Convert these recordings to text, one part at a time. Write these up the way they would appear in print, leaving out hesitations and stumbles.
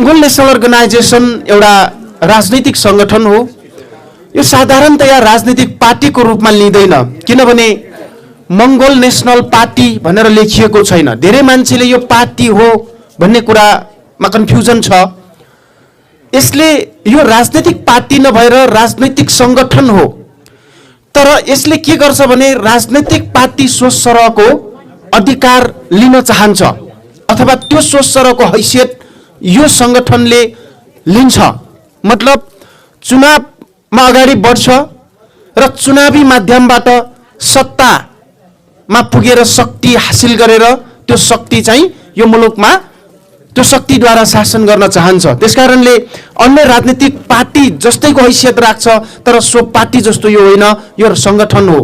Mongol national organisation एउटा राजनीतिक संगठन हो। यो साधारणतया राजनीतिक पार्टीको रूपमा लिँदैन, किनभने मंगोल नेशनल पार्टी भनेर लेखिएको छैन। धेरै मान्छेले यो पार्टी हो भन्ने कुरामा कन्फ्युजन छ। यसले यो राजनीतिक पार्टी नभएर राजनीतिक संगठन हो। तर यसले के गर्छ भने राजनीतिक पार्टी स्वसरको अधिकार लिन चाहन्छ अथवा त्यो स्वसरको हैसियत यो संगठनले लिन्छ। मतलब चुनावमा अगाडि बढ्छ र चुनावी माध्यमबाट सत्तामा पुगेर शक्ति हासिल गरेर त्यो शक्ति चाहिँ यो मुलुकमा त्यो शक्तिद्वारा शासन गर्न चाहन्छ। त्यसकारणले अन्य राजनीतिक पार्टी जस्तैको हैसियत राख्छ, तर सो पार्टी जस्तो यो होइन, यो संगठन हो।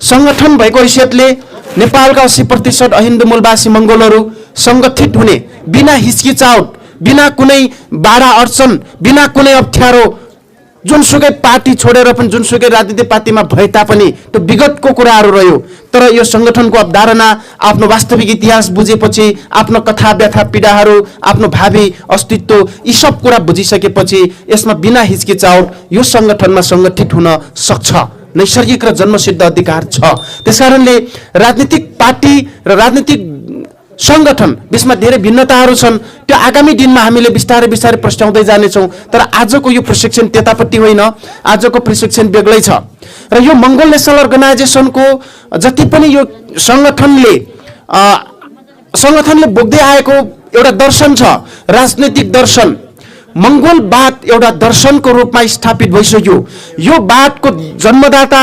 संगठन भएको हैसियतले नेपालका 80% अहिन्दू मूलवासी मंगोलहरू संगठित हुने, बिना हिचकिचाहट, बिना कुनै बाधा अडचन, बिना कुनै अप्ठ्यारो, जुनसुकै पार्टी छोडेर पनि जुनसुकै राजनीतिक पार्टीमा भए तापनि त्यो विगतको कुराहरू रह्यो। तर यो संगठनको अवधारणा, आफ्नो वास्तविक इतिहास बुझेपछि, आफ्नो कथा व्यथा पीडाहरू, आफ्नो भावी अस्तित्व, यी सब कुरा बुझिसकेपछि यसमा बिना हिचकिचाहट यो संगठनमा संगठित हुन सक्छ। नैसर्गिक र जन्मसिद्ध अधिकार छ। त्यसकारणले राजनीतिक पार्टी र राजनीतिक संगठन बीचमा धेरै भिन्नताहरू छन्। त्यो आगामी दिनमा हामीले बिस्तारै बिस्तारै प्रस्ट्याउँदै जानेछौँ। तर आजको यो प्रशिक्षण त्यतापट्टि होइन, आजको प्रशिक्षण बेग्लै छ। र यो मंगोल नेशनल अर्गनाइजेसनको जति पनि यो संगठनले बोक्दै आएको एउटा दर्शन छ, राजनीतिक दर्शन। मंगोलवाद एउटा दर्शनको रूपमा स्थापित भइसक्यो। यो वादको जन्मदाता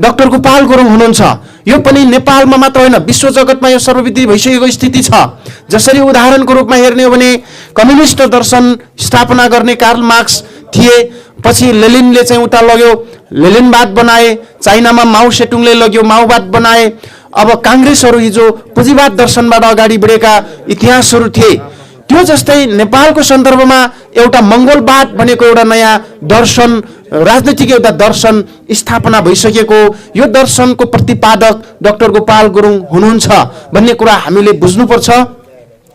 डाक्टर गोपाल गुरुङ हुनुहुन्छ। यो पनि नेपालमा मात्र होइन, विश्व जगतमा यो सर्वविदित भइसकेको स्थिति छ। जसरी उदाहरणको रूपमा हेर्ने हो भने कम्युनिस्ट दर्शन स्थापना गर्ने कार्ल मार्क्स थिए, पछि लेनिनले चाहिँ उता लग्यो, लेनिनवाद बनाए। चाइनामा माओ सेटुङले लग्यो, माओवाद बनाए। अब कांग्रेसहरू हिजो पुँजीवाद दर्शनबाट अगाडि बढेका इतिहासहरू थिए। त्यो जस्तै नेपालको सन्दर्भमा एउटा मंगोलवाद भनेको एउटा नयाँ दर्शन, राजनीतिक एउटा दर्शन स्थापना भइसकेको, यो दर्शनको प्रतिपादक डाक्टर गोपाल गुरुङ हुनुहुन्छ भन्ने कुरा हामीले बुझ्नुपर्छ।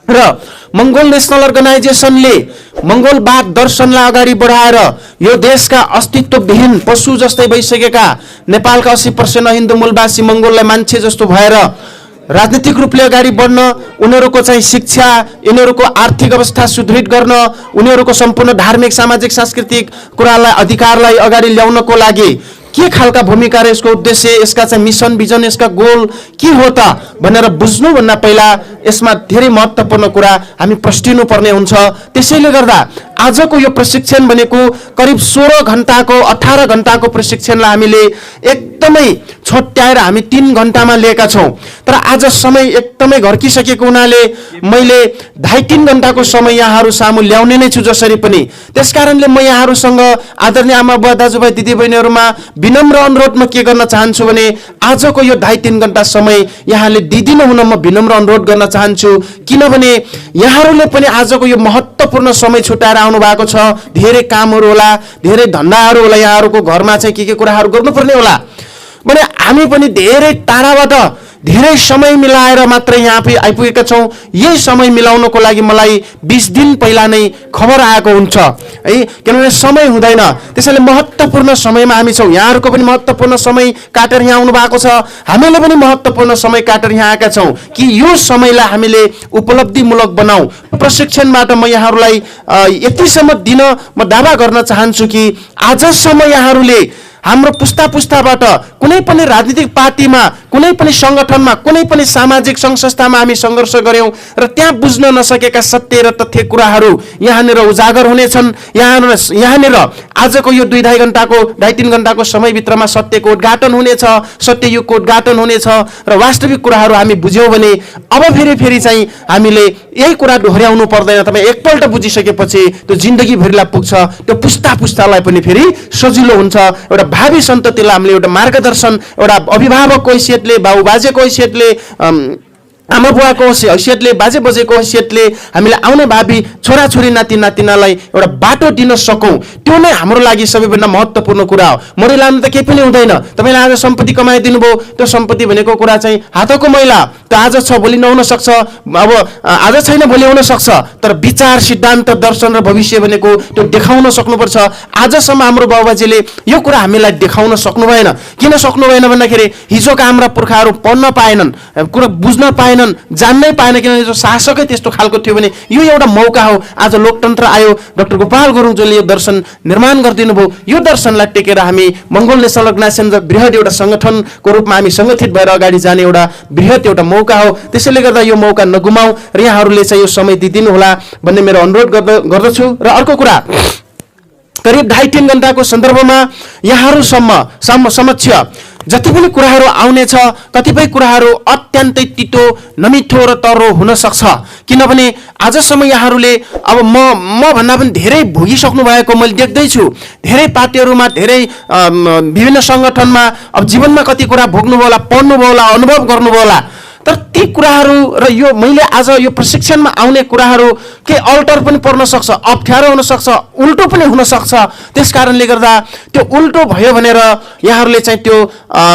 र मंगोल नेशनल अर्गनाइजेसनले मंगोलवाद दर्शनलाई अगाडि बढाएर यो देशका अस्तित्वविहीन पशु जस्तै भइसकेका नेपालका 80% हिन्दू मूलवासी मंगोललाई मान्छे जस्तो भएर राजनीतिक रूपले अगाडि बढ्न, उनीहरूको चाहिँ शिक्षा, यिनीहरूको आर्थिक अवस्था सुदृढ गर्न, उनीहरूको सम्पूर्ण धार्मिक सामाजिक सांस्कृतिक कुरालाई अधिकारलाई अगाडि ल्याउनको लागि के खालका भूमिका र यसको उद्देश्य, यसका चाहिँ मिसन भिजन, यसका गोल के हो त भनेर बुझ्नुभन्दा पहिला यसमा धेरै महत्त्वपूर्ण कुरा हामी प्रस्टिनु पर्ने हुन्छ। त्यसैले गर्दा आजको यो प्रशिक्षण भनेको करिब 16 घण्टाको 18 घण्टाको प्रशिक्षणलाई हामीले एकदमै छोट्याएर हामी 3 घण्टामा लिएका छौँ। तर आज समय एकदमै घर्किसकेको हुनाले मैले 2.5-3 घण्टाको समय यहाँहरू सामु ल्याउने नै छु जसरी पनि। त्यसकारणले म यहाँहरूसँग आदरणीय आमा बुवा दाजुभाइ दिदीबहिनीहरूमा विनम्र अनुरोध म के गर्न चाहन्छु भने आजको यो 2.5-3 घण्टा समय यहाँले दिदिनु हुन म विनम्र अनुरोध गर्न चाहन्छु। किनभने यहाँहरूले पनि आजको यो महत्त्वपूर्ण समय छुटाएर आउनु भएको छ। धेरै कामहरू होला, धेरै धन्दाहरू होला, यहाँहरूको घरमा चाहिँ के कुराहरू गर्नुपर्ने होला भने हामी पनि धेरै टाढाबाट धेरै समय मिलाएर मात्र यहाँ आइपुगेका छौँ। यही समय मिलाउनको लागि मलाई 20 दिन पहिला नै खबर आएको हुन्छ है, किनभने समय हुँदैन। त्यसैले महत्त्वपूर्ण समयमा हामी छौँ। यहाँहरूको पनि महत्त्वपूर्ण समय काटेर यहाँ आउनु भएको छ, हामीले पनि महत्त्वपूर्ण समय काटेर यहाँ आएका छौँ कि यो समयलाई हामीले उपलब्धिमूलक बनाऊ। प्रशिक्षणबाट म यहाँहरूलाई यतिसम्म दिन म दावा गर्न चाहन्छु कि आजसम्म यहाँहरूले हाम्रो पुस्ताबाट कुनै पनि राजनीतिक पार्टीमा, कुनै पनि संगठनमा, कुनै पनि सामाजिक संस्थामा हामी सङ्घर्ष गर्यौं र त्यहाँ बुझ्न नसकेका सत्य र तथ्य कुराहरू यहाँनिर उजागर हुनेछन्। यहाँनिर आजको यो 2-2.5 घण्टाको 2.5-3 घण्टाको समयभित्रमा सत्यको उद्घाटन हुनेछ, सत्ययुगको उद्घाटन हुनेछ र वास्तविक कुराहरू हामी बुझ्यौँ भने अब फेरि चाहिँ हामीले यही कुरा दोहोर्याउनु पर्दैन। तपाईँ एकपल्ट बुझिसकेपछि त्यो जिन्दगीभरिलाई पुग्छ, त्यो पुस्तालाई पनि फेरि सजिलो हुन्छ। एउटा भावी सन्ततिलाई हामीले एउटा मार्गदर्शन, एउटा अभिभावकको हैसियतले, बाबुबाजेको हैसियतले आमा बुवाको हैसियतले बाजे बजेको हैसियतले हामीले आउने भावी छोराछोरी नाति नातिनालाई एउटा बाटो दिन सकौँ, त्यो नै हाम्रो लागि सबैभन्दा महत्त्वपूर्ण कुरा हो। मरिलानु त केही पनि हुँदैन। तपाईँले आज सम्पत्ति कमाइदिनु भयो, त्यो सम्पत्ति भनेको कुरा चाहिँ हातको मैला, त्यो आज छ भोलि नहुन सक्छ, अब आज छैन भोलि हुन सक्छ, तर विचार सिद्धान्त दर्शन र भविष्य भनेको त्यो देखाउन सक्नुपर्छ। आजसम्म हाम्रो बाबुबाजेले यो कुरा हामीलाई देखाउन सक्नु भएन। किन सक्नु भएन भन्दाखेरि हिजोका हाम्रा पुर्खाहरू पढ्न पाएनन्, कुरा बुझ्न पाएनन्, जान्नै पाएन, किनभने जो शासकै त्यस्तो खालको थियो भने यो एउटा मौका हो। आज लोकतन्त्र आयो, डाक्टर गोपाल गुरुङज्यूले यो दर्शन निर्माण गरिदिनु भयो। यो दर्शनलाई टेकेर हामी मङ्गोल नेसनल अर्गनाइजेसन बृहत एउटा सङ्गठनको रूपमा हामी सङ्गठित भएर अगाडि जाने एउटा बृहत एउटा मौका हो। त्यसैले गर्दा यो मौका नगुमाऊ र यहाँहरूले चाहिँ यो समय दिदिनु होला भन्ने मेरो अनुरोध गर्दछु। र अर्को कुरा, करिब 2.5-3 घण्टाको सन्दर्भमा यहाँहरूसम्म समक्ष जति पनि कुराहरू आउनेछ, कतिपय कुराहरू अत्यन्तै तितो नमिठो र तरो हुन सक्छ। किनभने आजसम्म यहाँहरूले अब म भन्दा पनि धेरै भोगिसक्नु भएको मैले देख्दैछु। धेरै पार्टीहरूमा, धेरै विभिन्न सङ्गठनमा अब जीवनमा कति कुरा भोग्नुभयो होला, पढ्नुभयो होला, अनुभव गर्नुभयो होला, तर ती कुराहरू र यो मैले आज यो प्रशिक्षणमा आउने कुराहरू के अल्टर पनि पर्न सक्छ, अप्ठ्यारो हुन सक्छ, उल्टो पनि हुन सक्छ। त्यस कारणले गर्दा त्यो उल्टो भयो भनेर यहाँहरूले चाहिँ त्यो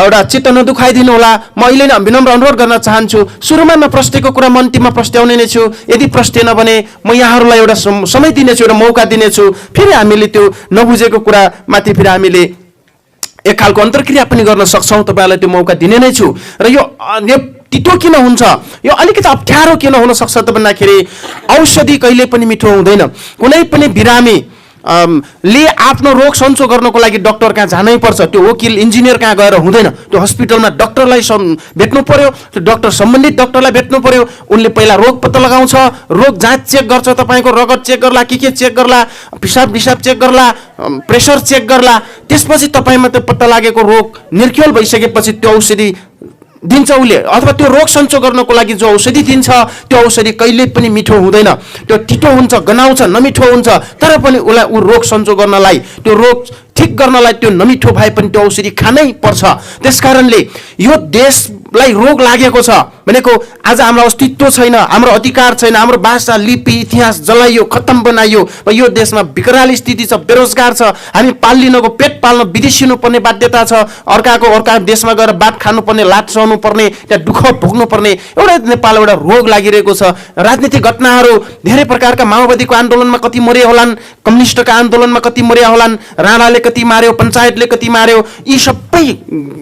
एउटा चित्त नदुखाइदिनु होला। म अहिले नै विनम्र अनुरोध गर्न चाहन्छु, सुरुमा नप्रस्टेको कुरा म अन्तिममा प्रस्ट्याउने नै छु। यदि प्रस्टेन भने म यहाँहरूलाई एउटा समय दिनेछु, एउटा मौका दिनेछु। फेरि हामीले त्यो नबुझेको कुरामाथि फेरि हामीले एक खालको अन्तर्क्रिया पनि गर्न सक्छौँ। तपाईँलाई त्यो मौका दिने नै छु। र यो तितो किन हुन्छ, यो अलिकति अप्ठ्यारो किन हुन सक्छ त भन्दाखेरि औषधि कहिले पनि मिठो हुँदैन। कुनै पनि बिरामी ले आफ्नो रोग सन्चो गर्नको लागि डक्टर कहाँ जानै पर्छ, त्यो वकिल इन्जिनियर कहाँ गएर हुँदैन। त्यो हस्पिटलमा डक्टरलाई भेट्नु पर्यो, त्यो डक्टर सम्बन्धित डक्टरलाई भेट्नु पर्यो। उनले पहिला रोग पत्ता लगाउँछ, रोग जाँच चेक गर्छ, तपाईँको रगत चेक गर्ला, के चेक गर्ला, पिसाब चेक गर्ला, प्रेसर चेक गर्ला, त्यसपछि तपाईँमा त्यो पत्ता लागेको रोग निर्क्योल भइसकेपछि त्यो औषधि दिन्छ उसले, अथवा त्यो रोग सन्चो गर्नको लागि जो औषधि दिन्छ त्यो औषधि कहिले पनि मिठो हुँदैन। त्यो तितो हुन्छ, गनाउँछ, नमिठो हुन्छ, तर पनि उसलाई ऊ रोग सन्चो गर्नलाई, त्यो रोग ठिक गर्नलाई त्यो नमिठो भए पनि त्यो औषधि खानै पर्छ। त्यसकारणले यो देशलाई रोग लागेको छ भनेको आज हाम्रो अस्तित्व छैन, हाम्रो अधिकार छैन, हाम्रो भाषा, लिपि, इतिहास जलाइयो, खत्तम बनाइयो। र यो देशमा विकराल स्थिति छ, बेरोजगार छ, हामी पालिनको पेट पाल्न विदेशिनु पर्ने बाध्यता छ, अर्का देशमा गएर बात खानुपर्ने, लात सहनु पर्ने, त्यहाँ दुःख भोग्नु पर्ने एउटा नेपाल एउटा रोग लागिरहेको छ। राजनीतिक घटनाहरू धेरै प्रकारका, माओवादीको आन्दोलनमा कति मरे होलान्, कम्युनिस्टका आन्दोलनमा कति मरे होलान्, राणाले कति मार्यो, पञ्चायतले कति मार्यो, यी सबै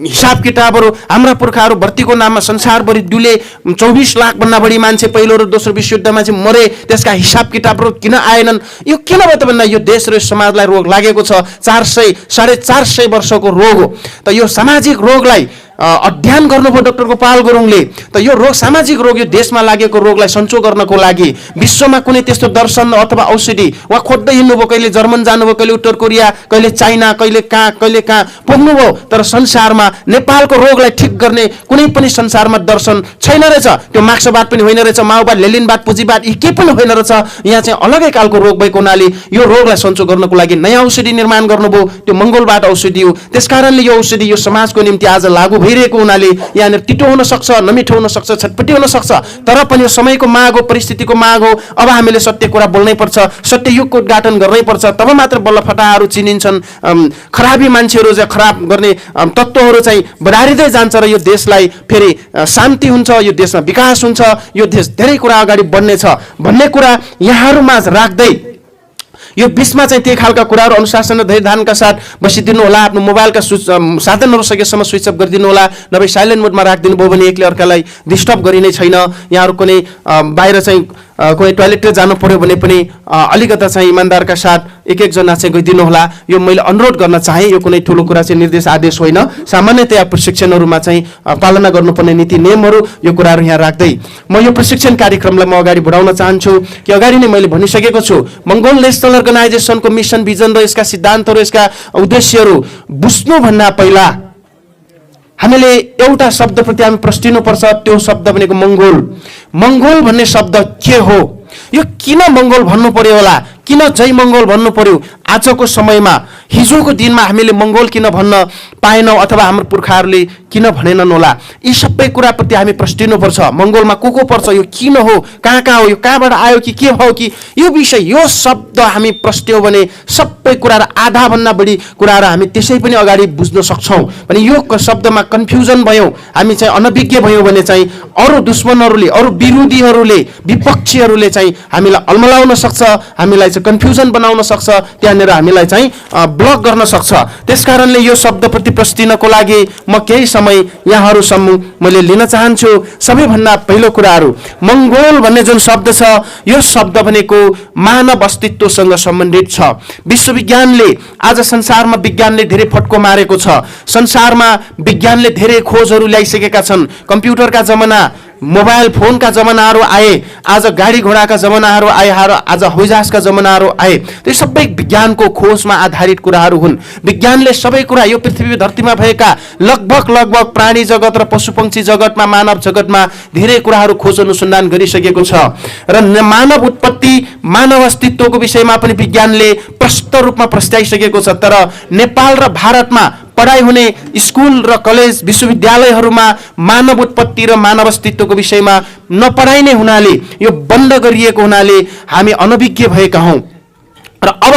हिसाब किताबहरू हाम्रा पुर्खाहरू भर्तीको नाममा संसारभरि डुले। 24 लाख भन्दा बढी मान्छे पहिलो र दोस्रो विश्वयुद्धमा चाहिँ मरे, त्यसका हिसाब किताबहरू किन आएनन्? यो किन भयो त भन्दा यो देश र समाजलाई रोग लागेको छ। 400-450 वर्षको रोग हो। त यो सामाजिक रोगलाई अध्ययन गर्नुभयो डाक्टर गोपाल गुरुङले। त यो रोग, सामाजिक रोग, यो देशमा लागेको रोगलाई सन्चो गर्नको लागि विश्वमा कुनै त्यस्तो दर्शन अथवा औषधि उहाँ खोज्दै हिँड्नुभयो। कहिले जर्मन जानुभयो, कहिले उत्तर कोरिया, कहिले चाइना, कहिले कहाँ पुग्नुभयो, तर संसारमा नेपालको रोगलाई ठिक गर्ने कुनै पनि संसारमा दर्शन छैन रहेछ। त्यो मार्क्सवाद पनि होइन रहेछ, माओवाद, लेनिनवाद, पुँजीवाद यी केही पनि होइन रहेछ। यहाँ चाहिँ अलगै खालको रोग भएको हुनाले यो रोगलाई सन्चो गर्नको लागि नयाँ औषधि निर्माण गर्नुभयो, त्यो मङ्गोलबाट औषधि हो। त्यसकारणले यो औषधि यो समाजको निम्ति आज लागू भइरहेको हुनाले यहाँनिर तितो हुन सक्छ, नमिठो हुन सक्छ, छटपटी हुन सक्छ, तर पनि यो समयको माग हो, परिस्थितिको माग हो। अब हामीले सत्य कुरा बोल्नै पर्छ, सत्य युगको उद्घाटन गर्नै पर्छ, तब मात्र बल्ल फटाहरू चिनिन्छन्। खराबी मान्छेहरू चाहिँ, खराब गर्ने तत्त्वहरू चाहिँ बढारिँदै जान्छ र यो देशलाई फेरि शान्ति हुन्छ, यो देशमा विकास हुन्छ, यो देश धेरै कुरा अगाडि बढ्नेछ भन्ने कुरा यहाँहरूमा राख्दै यो बिचमा चाहिँ त्यही खालका कुराहरू अनुशासन र धैर्यधानका साथ बसिदिनु होला। आफ्नो मोबाइलका साधनहरू सकेसम्म स्विच अफ गरिदिनु होला, नभए साइलेन्ट मोडमा राखिदिनु भयो भने एकले अर्कालाई डिस्टर्ब गरिने छैन। यहाँहरू कुनै बाहिर चाहिँ कुनै टोयलेटतिर जानु पर्यो भने पनि अलिकता चाहिँ इमान्दारका साथ एक-एकजना चाहिँ गइदिनु होला। यो मैले अनुरोध गर्न चाहेँ। यो कुनै ठुलो कुरा चाहिँ निर्देश आदेश होइन, सामान्यतया प्रशिक्षणहरूमा चाहिँ पालना गर्नुपर्ने नीति नियमहरू, यो कुराहरू यहाँ राख्दै म यो प्रशिक्षण कार्यक्रमलाई म अगाडि बढाउन चाहन्छु। कि अगाडि नै मैले भनिसकेको छु, मङ्गोल नेसनल अर्गनाइजेसनको मिसन, भिजन र यसका सिद्धान्तहरू, यसका उद्देश्यहरू बुझ्नुभन्दा पहिला हामीले एउटा शब्दप्रति हामी प्रस्टिनुपर्छ। त्यो शब्द भनेको मङ्गोल। मङ्गोल भन्ने शब्द के हो? यो किन मङ्गोल भन्नु पर्यो होला, किन जय मङ्गोल भन्नु पर्यो? आजको समयमा, हिजोको दिनमा हामीले मङ्गोल किन भन्न पाएनौँ, अथवा हाम्रो पुर्खाहरूले किन भनेनन् होला? यी सबै कुराप्रति हामी प्रश्निनुपर्छ। मङ्गोलमा को पर्छ, यो किन हो, कहाँ हो, यो कहाँबाट आयो कि के भयो कि यो विषय, यो शब्द हामी प्रश्न्यौँ भने सबै कुराहरू आधाभन्दा बढी कुराहरू हामी त्यसै पनि अगाडि बुझ्न सक्छौँ। भने यो शब्दमा कन्फ्युजन भयौँ, हामी चाहिँ अनभिज्ञ भयौँ भने चाहिँ अरू दुश्मनहरूले, अरू विरोधीहरूले, विपक्षीहरूले चाहिँ हामीलाई अल्मलाउन सक्छ, हामीलाई चाहिँ कन्फ्युजन बनाउन सक्छ, त्यहाँनिर हामीलाई चाहिँ ब्लक गर्न सक्छ। त्यसकारणले यो शब्दप्रति प्रश्निनको लागि म केही समय यहाँहरूसम्म मैले लिन चाहन्छु। सबैभन्दा पहिलो कुराहरू, मङ्गोल भन्ने जुन शब्द छ, यो शब्द भनेको मानव अस्तित्वसँग सम्बन्धित छ। विश्वविज्ञानले आज संसारमा विज्ञानले धेरै फटको मारेको छ। संसारमा विज्ञानले धेरै खोजहरू ल्याइसकेका छन्। कम्प्युटरका जमाना, मोबाइल फोनका जमानाहरू आए, आज गाडी घोडाका जमानाहरू आए, आज हवाईजहाजका जमानाहरू आए। त्यो सबै विज्ञानको खोजमा आधारित कुराहरू हुन्। विज्ञानले सबै कुरा यो पृथ्वी धरतीमा भएका लगभग प्राणी जगत र पशुपक्षी जगतमा, मानव जगतमा धेरै कुराहरू खोज अनुसन्धान गरिसकेको छ। र मानव उत्पत्ति, मानव अस्तित्वको विषयमा पनि विज्ञानले प्रष्ट रूपमा प्रस्ताइसकेको छ। तर नेपाल र भारतमा पढाइ हुने स्कुल र कलेज, विश्वविद्यालयहरूमा मानव उत्पत्ति र मानव अस्तित्वको विषयमा नपढाइने हुनाले, यो बन्द गरिएको हुनाले हामी अनभिज्ञ भएका हौँ। र अब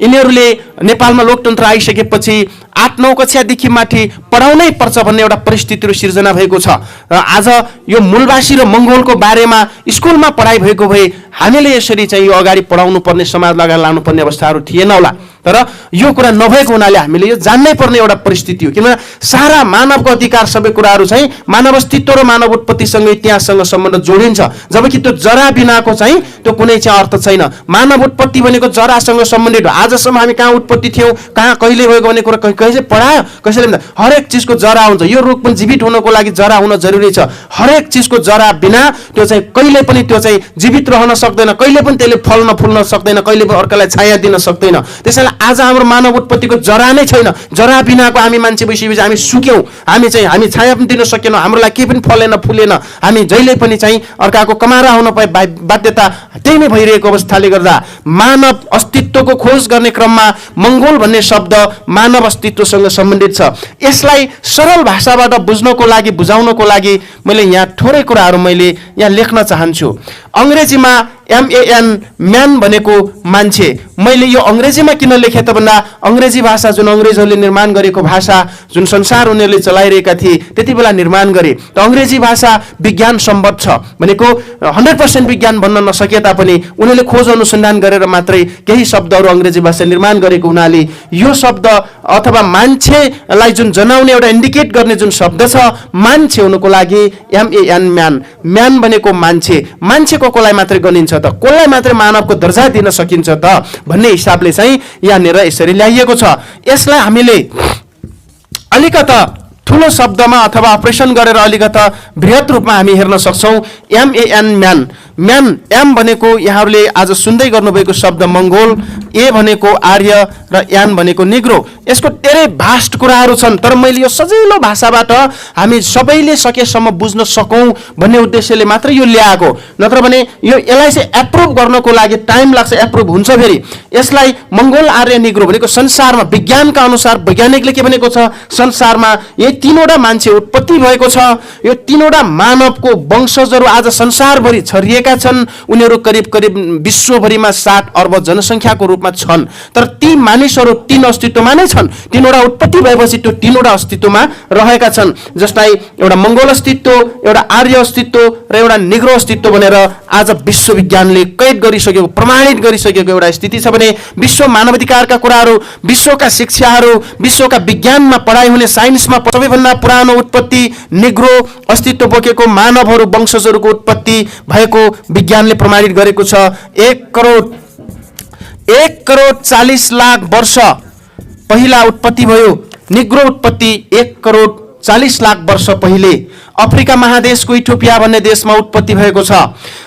यिनीहरूले नेपालमा लोकतन्त्र आइसकेपछि 8-9 कक्षादेखि माथि पढाउनै पर्छ भन्ने एउटा परिस्थितिहरू सिर्जना भएको छ। र आज यो मूलवासी र मङ्गोलको बारेमा स्कुलमा पढाइ भएको भए हामीले यसरी चाहिँ यो अगाडि पढाउनु पर्ने, समाज लगाएर लानुपर्ने अवस्थाहरू थिएन होला। तर यो कुरा नभएको हुनाले हामीले यो जान्नै पर्ने एउटा परिस्थिति हो। किनभने सारा मानवको अधिकार, सबै कुराहरू चाहिँ मानव अस्तित्व र मानव उत्पत्तिसँग, इतिहाससँग सम्बन्ध जोडिन्छ। जबकि त्यो जरा बिनाको चाहिँ त्यो कुनै चाहिँ अर्थ छैन। मानव उत्पत्ति भनेको जरासँग सम्बन्धित हो। आजसम्म हामी कहाँ उत्पत्ति थियौँ, कहाँ कहिले भएको भन्ने कुरा कसैले पढायो? कसैले भन्दा हरेक चिजको जरा हुन्छ। यो रुख पनि जीवित हुनको लागि जरा हुन जरुरी छ। हरेक चिजको जरा बिना त्यो चाहिँ कहिले पनि त्यो चाहिँ जीवित रहन सक्दैन, कहिले पनि त्यसले फल्न फुल्न सक्दैन, कहिले पनि अर्कालाई छाया दिन सक्दैन। त्यसैले आज हाम्रो मानव उत्पत्तिको जरा नै छैन। जरा बिनाको हामी मान्छे भइसकेपछि हामी सुक्यौँ, हामी छाया पनि दिन सकेनौँ, हाम्रो लागि केही पनि फलेन फुलेन, हामी जहिले पनि चाहिँ अर्काको कमारा हुन पाए बाध्यता त्यही नै भइरहेको अवस्थाले गर्दा मानव अस्तित्वको खोज गर्ने क्रममा मङ्गोल भन्ने शब्द मानव अस्तित्वसँग सम्बन्धित छ। यसलाई सरल भाषाबाट बुझ्नको लागि, बुझाउनको लागि मैले यहाँ थोरै कुराहरू मैले यहाँ लेख्न चाहन्छु। अङ्ग्रेजीमा MAN, म्यान भनेको मान्छे। मैले यो अङ्ग्रेजीमा किन लेखेँ त भन्दा अङ्ग्रेजी भाषा जुन अङ्ग्रेजहरूले निर्माण गरेको भाषा, जुन संसार उनीहरूले चलाइरहेका थिए त्यति बेला निर्माण गरे। त अङ्ग्रेजी भाषा विज्ञान सम्बद्ध छ भनेको 100% विज्ञान भन्न नसके तापनि उनीहरूले खोज अनुसन्धान गरेर मात्रै केही शब्दहरू अङ्ग्रेजी भाषा निर्माण गरेको हुनाले यो शब्द अथवा मान्छेलाई जुन जनाउने एउटा इन्डिकेट गर्ने जुन शब्द छ, मान्छे हुनुको लागि MAN, म्यान। म्यान भनेको मान्छे। मान्छे कसलाई मात्रै गनिन्छ त, कसलाई मात्रै मानवको दर्जा दिन सकिन्छ त भन्ने हिसाबले चाहिँ यहाँनिर यसरी ल्याइएको छ। यसलाई हामीले अलिकता ठुलो शब्दमा अथवा अपरेसन गरेर अलिकता बृहत रूपमा हामी हेर्न सक्छौँ। MAN, man. म्यान, एम भनेको यहाँहरूले आज सुन्दै गर्नुभएको शब्द मङ्गोल, ए भनेको आर्य र यान भनेको निग्रो। यसको धेरै भास्ट कुराहरू छन्, तर मैले यो सजिलो भाषाबाट हामी सबैले सकेसम्म बुझ्न सकौँ भन्ने उद्देश्यले मात्र यो ल्याएको। नत्र भने यसलाई चाहिँ एप्रुभ गर्नको लागि टाइम लाग्छ, एप्रुभ हुन्छ फेरि। यसलाई मङ्गोल, आर्य, निग्रो भनेको संसारमा विज्ञानका अनुसार वैज्ञानिकले के भनेको छ, संसारमा यही 3वटा मान्छे उत्पत्ति भएको छ। यो 3वटा मानवको वंशजहरू आज संसारभरि छरिएका छन्। उनीहरू करिब विश्वभरिमा 60 अर्ब जनसङ्ख्याको रूपमा छन्। तर ती मानिसहरू 3 अस्तित्वमा नै छन्। 3वटा उत्पत्ति भएपछि त्यो 3वटा अस्तित्वमा रहेका छन्। जसलाई एउटा मङ्गोल अस्तित्व, एउटा आर्य अस्तित्व र एउटा निग्रो अस्तित्व भनेर आज विश्वविज्ञानले कैद गरिसकेको, प्रमाणित गरिसकेको एउटा स्थिति छ। भने विश्व मानवाधिकारका कुराहरू, विश्वका शिक्षाहरू, विश्वका विज्ञानमा पढाइ हुने साइन्समा सबैभन्दा पुरानो उत्पत्ति निग्रो अस्तित्व बोकेको मानवहरू, वंशजहरूको उत्पत्ति भएको विज्ञानले प्रमाणित गरेको छ। 1 करोड 40 लाख वर्ष पहिला उत्पत्ति भयो। निग्रो उत्पत्ति 1 करोड 40 लाख वर्ष पहिले अफ्रिका महादेशको इथियोपिया भन्ने देशमा उत्पत्ति भएको छ।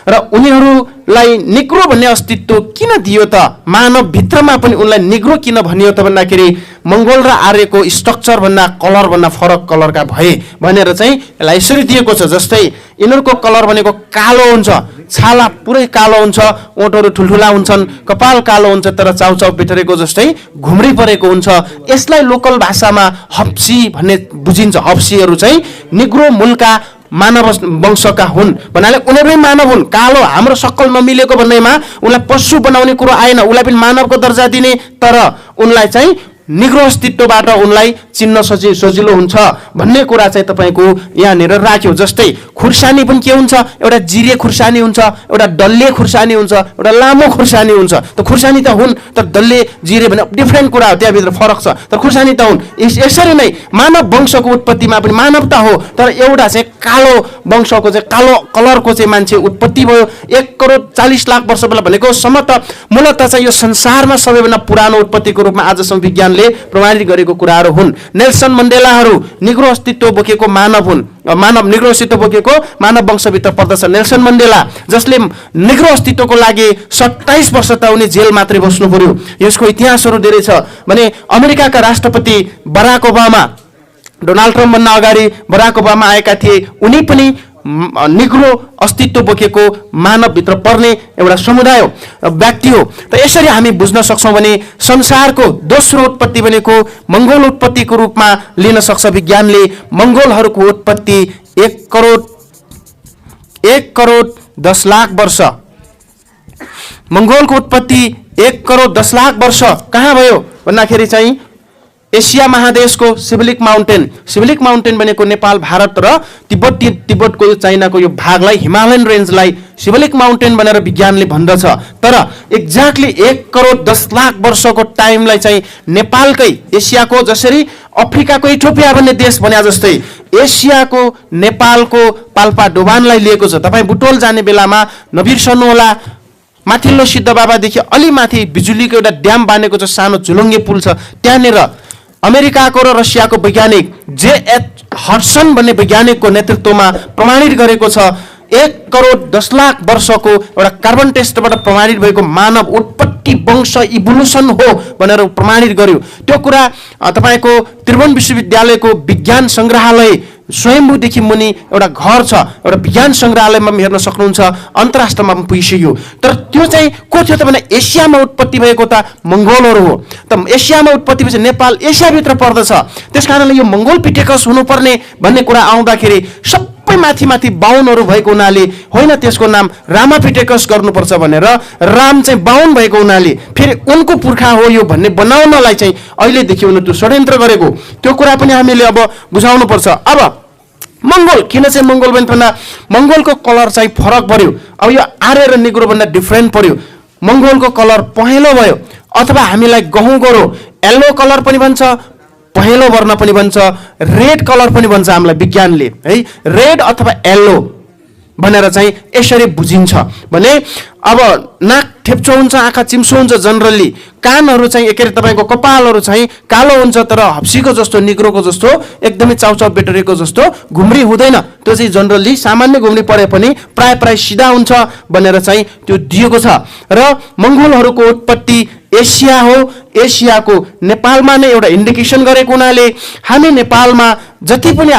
र उनीहरू निग्रोलाई निग्रो भन्ने अस्तित्व किन दियो त, मानव भित्रमा पनि उनलाई निग्रो किन भनियो त भन्दाखेरि मंगोल र आर्यको स्ट्रक्चर भन्दा कलर भन्दा फरक कलरका भए भनेर चाहिँ यसलाई यसरी दिएको छ। जस्तै यिनीहरूको कलर भनेको कालो हुन्छ, छाला पुरै कालो हुन्छ, ओठहरू ठुल्ठुला हुन्छन्, कपाल कालो हुन्छ, तर चाउचाउ पेटरेको जस्तै घुम्री परेको हुन्छ। यसलाई लोकल भाषामा हप्सी भन्ने बुझिन्छ। हप्सीहरू चाहिँ निग्रो मूलका मानव वंशका हुन् भन्नाले उनीहरू मानव हुन्। कालो हाम्रो सक्कल नमिलेको भन्दैमा उनलाई पशु बनाउने कुरो आएन, उनलाई पनि मानवको दर्जा दिने, तर उनलाई चाहिँ निग्रो अस्तित्वबाट उनलाई चिन्न सजिलो हुन्छ भन्ने कुरा चाहिँ तपाईको यहाँनिर राख्यो। जस्तै खुर्सानी पनि के हुन्छ, एउटा जिरे खुर्सानी हुन्छ, एउटा डल्ले खुर्सानी हुन्छ, एउटा लामो खुर्सानी हुन्छ। त खुर्सानी त हुन्, तर डल्ले जिरे भने डिफ्रेन्ट कुरा हो, त्यहाँभित्र फरक छ, तर खुर्सानी त हुन्। यसरी नै मानव वंशको उत्पत्तिमा पनि मानवता हो, तर एउटा चाहिँ कालो वंशको चाहिँ कालो कलरको चाहिँ मान्छे उत्पत्ति भयो। 1,40,00,000 वर्ष पहिला भनेको सम्म त मूलतः चाहिँ यो संसारमा सबैभन्दा पुरानो उत्पत्तिको रूपमा आजसम्म विज्ञानले प्रमाणित गरेको कुराहरू हुन्। नेल्सन मण्डेलाहरू निग्रो अस्तित्व बोकेको मानव हुन्, मानव निग्रो अस्तित्व बोकेको मानव वंशभित्र पर्दछ। नेल्सन मण्डेला जसले निग्रो अस्तित्वको लागि 27 वर्ष त उनी जेल मात्रै बस्नु पर्यो। यसको इतिहासहरू धेरै छ भने अमेरिकाका राष्ट्रपति बराक ओबामा, डोनाल्ड ट्रम्प भन्दा अगाडि बराक ओबामा आएका थिए, उनी पनि निग्रो अस्तित्व बोकेको मानवभित्र पर्ने एउटा समुदाय हो, व्यक्ति हो। त यसरी हामी बुझ्न सक्छौँ भने संसारको दोस्रो उत्पत्ति भनेको मंगोल उत्पत्तिको रूपमा लिन सक्छ विज्ञानले। मंगोलहरूको उत्पत्ति 1,10,00,000 वर्ष, मंगोलको उत्पत्ति 1,10,00,000 वर्ष कहाँ भयो भन्दाखेरि चाहिँ एसिया महादेशको सिभिलिक माउन्टेन भनेको नेपाल, भारत र तिब्बतको चाइनाको यो भागलाई, हिमालयन रेन्जलाई सिभिलिक माउन्टेन भनेर विज्ञानले भन्दछ। तर एक्ज्याक्टली 1,10,00,000 वर्षको टाइमलाई चाहिँ नेपालकै, एसियाको जसरी अफ्रिकाको इथियोपिया भन्ने देश भने जस्तै एसियाको नेपालको पाल्पा डोभानलाई लिएको छ। तपाईँ बुटोल जाने बेलामा नबिर्सनुहोला, माथिल्लो सिद्धबाबादेखि अलि माथि बिजुलीको एउटा ड्याम बानेको छ, सानो झुलुङ्गे पुल छ, त्यहाँनिर अमेरिकाको र रसियाको वैज्ञानिक जे.एच. हडसन भन्ने वैज्ञानिकको नेतृत्वमा प्रमाणित गरेको छ 1,10,00,000 वर्षको एउटा कार्बन टेस्टबाट प्रमाणित भएको मानव उत्पत्ति वंश इभोल्युसन हो भनेर प्रमाणित गर्यो। त्यो कुरा तपाईको त्रिभुवन विश्वविद्यालयको विज्ञान संग्रहालय स्वयम्भूदेखि मुनि एउटा घर छ, एउटा विज्ञान संग्रहालयमा हेर्न सक्नुहुन्छ, अन्तर्राष्ट्रमा पनि पुगिसक्यो। तर त्यो चाहिँ को थियो त भने एसियामा उत्पत्ति भएको त मंगोलहरू हो। त एसियामा उत्पत्ति भएपछि नेपाल एसियाभित्र पर्दछ, त्यसकारणले यो मंगोल पिटेकस हुनुपर्ने भन्ने कुरा आउँदाखेरि सबै माथि बाहुनहरू भएको हुनाले होइन त्यसको नाम रामापिटेकस गर्नुपर्छ भनेर राम चाहिँ बाहुन भएको हुनाले फेरि उनको पुर्खा हो यो भन्ने बनाउनलाई चाहिँ अहिलेदेखि उनीहरू त्यो षड्यन्त्र गरेको, त्यो कुरा पनि हामीले अब बुझाउनु पर्छ। अब मंगोल किन चाहिँ मंगोल भन्दा मंगोलको कलर चाहिँ फरक पर्यो। अब यो आर्य र निग्रो भन्दा डिफ्रेन्ट पर्यो। मंगोलको कलर पहेँलो भयो, अथवा हामीलाई गहुँ गोरो येल्लो कलर पनि भन्छ, पहेँलो वर्ण पनि भन्छ, रेड कलर पनि भन्छ हामीलाई विज्ञानले है, रेड अथवा येल्लो भनेर चाहिँ यसरी बुझिन्छ भने अब नाक ठेप्चो हुन्छ, आँखा चिम्सो हुन्छ, जनरली कानहरू चाहिँ के अरे तपाईँको कपालहरू चाहिँ कालो हुन्छ, तर हप्सीको जस्तो निग्रोको जस्तो एकदमै चाउचाउ बेटरेको जस्तो घुम्री हुँदैन, त्यो चाहिँ जनरली सामान्य घुम्री परे पनि प्राय सिधा हुन्छ भनेर चाहिँ त्यो दिएको छ। र मंगोलहरूको उत्पत्ति एसिया हो, एसियाको नेपालमा नै एउटा इन्डिकेसन गरेको हुनाले हामी नेपालमा जति पनि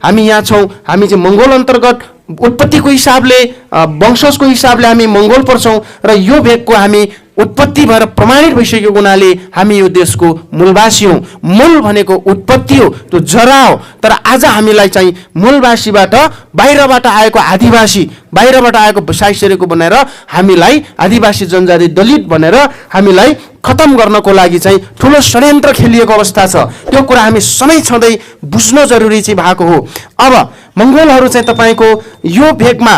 हामी यहाँ छौँ, हामी चाहिँ मंगोल अन्तर्गत उत्पत्तिको हिसाबले, वंशजको हिसाबले हामी मंगोल पर्छौँ र यो भेगको हामी उत्पत्ति भएर प्रमाणित भइसकेको हुनाले हामी यो देशको मूलवासी हौँ। मूल भनेको उत्पत्ति हो, त्यो जरा हो। तर आज हामीलाई चाहिँ मूलवासीबाट बाहिरबाट आएको आदिवासी, बाहिरबाट आएको बसाइसकेको भनेर हामीलाई आदिवासी जनजाति दलित भनेर हामीलाई खत्म गर्नको लागि चाहिँ ठुलो षड्यन्त्र खेलिएको अवस्था छ। त्यो कुरा हामी समय छँदै बुझ्न जरुरी चाहिँ भएको हो। अब मंगोलहरू चाहिँ तपाईँको यो भेगमा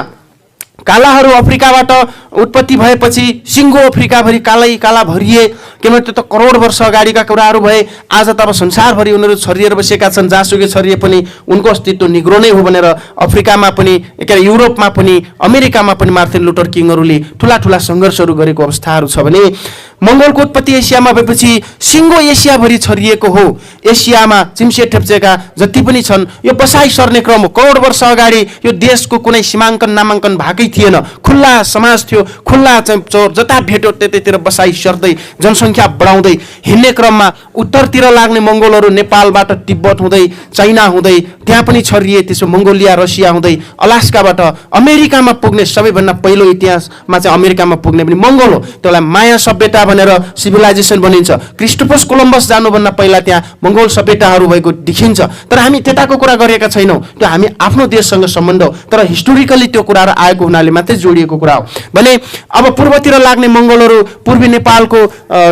कालाहरू अफ्रिकाबाट उत्पत्ति भएपछि सिङ्गो अफ्रिकाभरि काला भरिए, किनभने त्यो त करोड वर्ष अगाडिका कुराहरू भए। आज त अब संसारभरि उनीहरू छरिएर बसेका छन्, जहाँसुकै छरिए पनि उनको अस्तित्व निग्रो नै हो भनेर अफ्रिकामा पनि के अरे युरोपमा पनि अमेरिकामा पनि मार्टिन लुथर किङहरूले ठुला सङ्घर्षहरू गरेको अवस्थाहरू छ भने मंगोलको उत्पत्ति एसियामा भएपछि सिङ्गो एसियाभरि छरिएको हो। एसियामा चिम्से ठेप्चेका जति पनि छन् यो बसाइ सर्ने क्रम हो। करोड वर्ष अगाडि यो देशको कुनै सीमाङ्कन नामाङ्कन भएकै थिएन, खुल्ला समाज थियो, खुल्ला चाहिँ चोर जता भेट्यो त्यतैतिर बसाइ सर्दै जनसङ्ख्या बढाउँदै हिँड्ने क्रममा उत्तरतिर लाग्ने मङ्गोलहरू नेपालबाट तिब्बत हुँदै चाइना हुँदै त्यहाँ पनि छरिए, त्यसो मङ्गोलिया रसिया हुँदै अलास्काबाट अमेरिकामा पुग्ने सबैभन्दा पहिलो इतिहासमा चाहिँ अमेरिकामा पुग्ने पनि मङ्गोल हो। त्यसलाई माया सभ्यता भनेर सिभिलाइजेसन भनिन्छ। क्रिस्टोफस कोलम्बस जानुभन्दा पहिला त्यहाँ मङ्गोल सभ्यताहरू भएको देखिन्छ। तर हामी त्यताको कुरा गरेका छैनौँ, त्यो हामी आफ्नो देशसँग सम्बन्ध हो, तर हिस्टोरिकली त्यो कुराहरू आएको हुनाले मात्रै जोडिएको कुरा हो भने अब पूर्वतिर लाग्ने मङ्गोलहरू पूर्वी नेपालको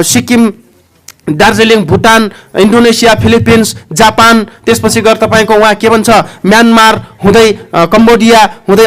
सिक्किम, दार्जिलिङ, भुटान, इन्डोनेसिया, फिलिपिन्स, जापान, त्यसपछि गएर तपाईँको उहाँ के भन्छ म्यानमार हुँदै कम्बोडिया हुँदै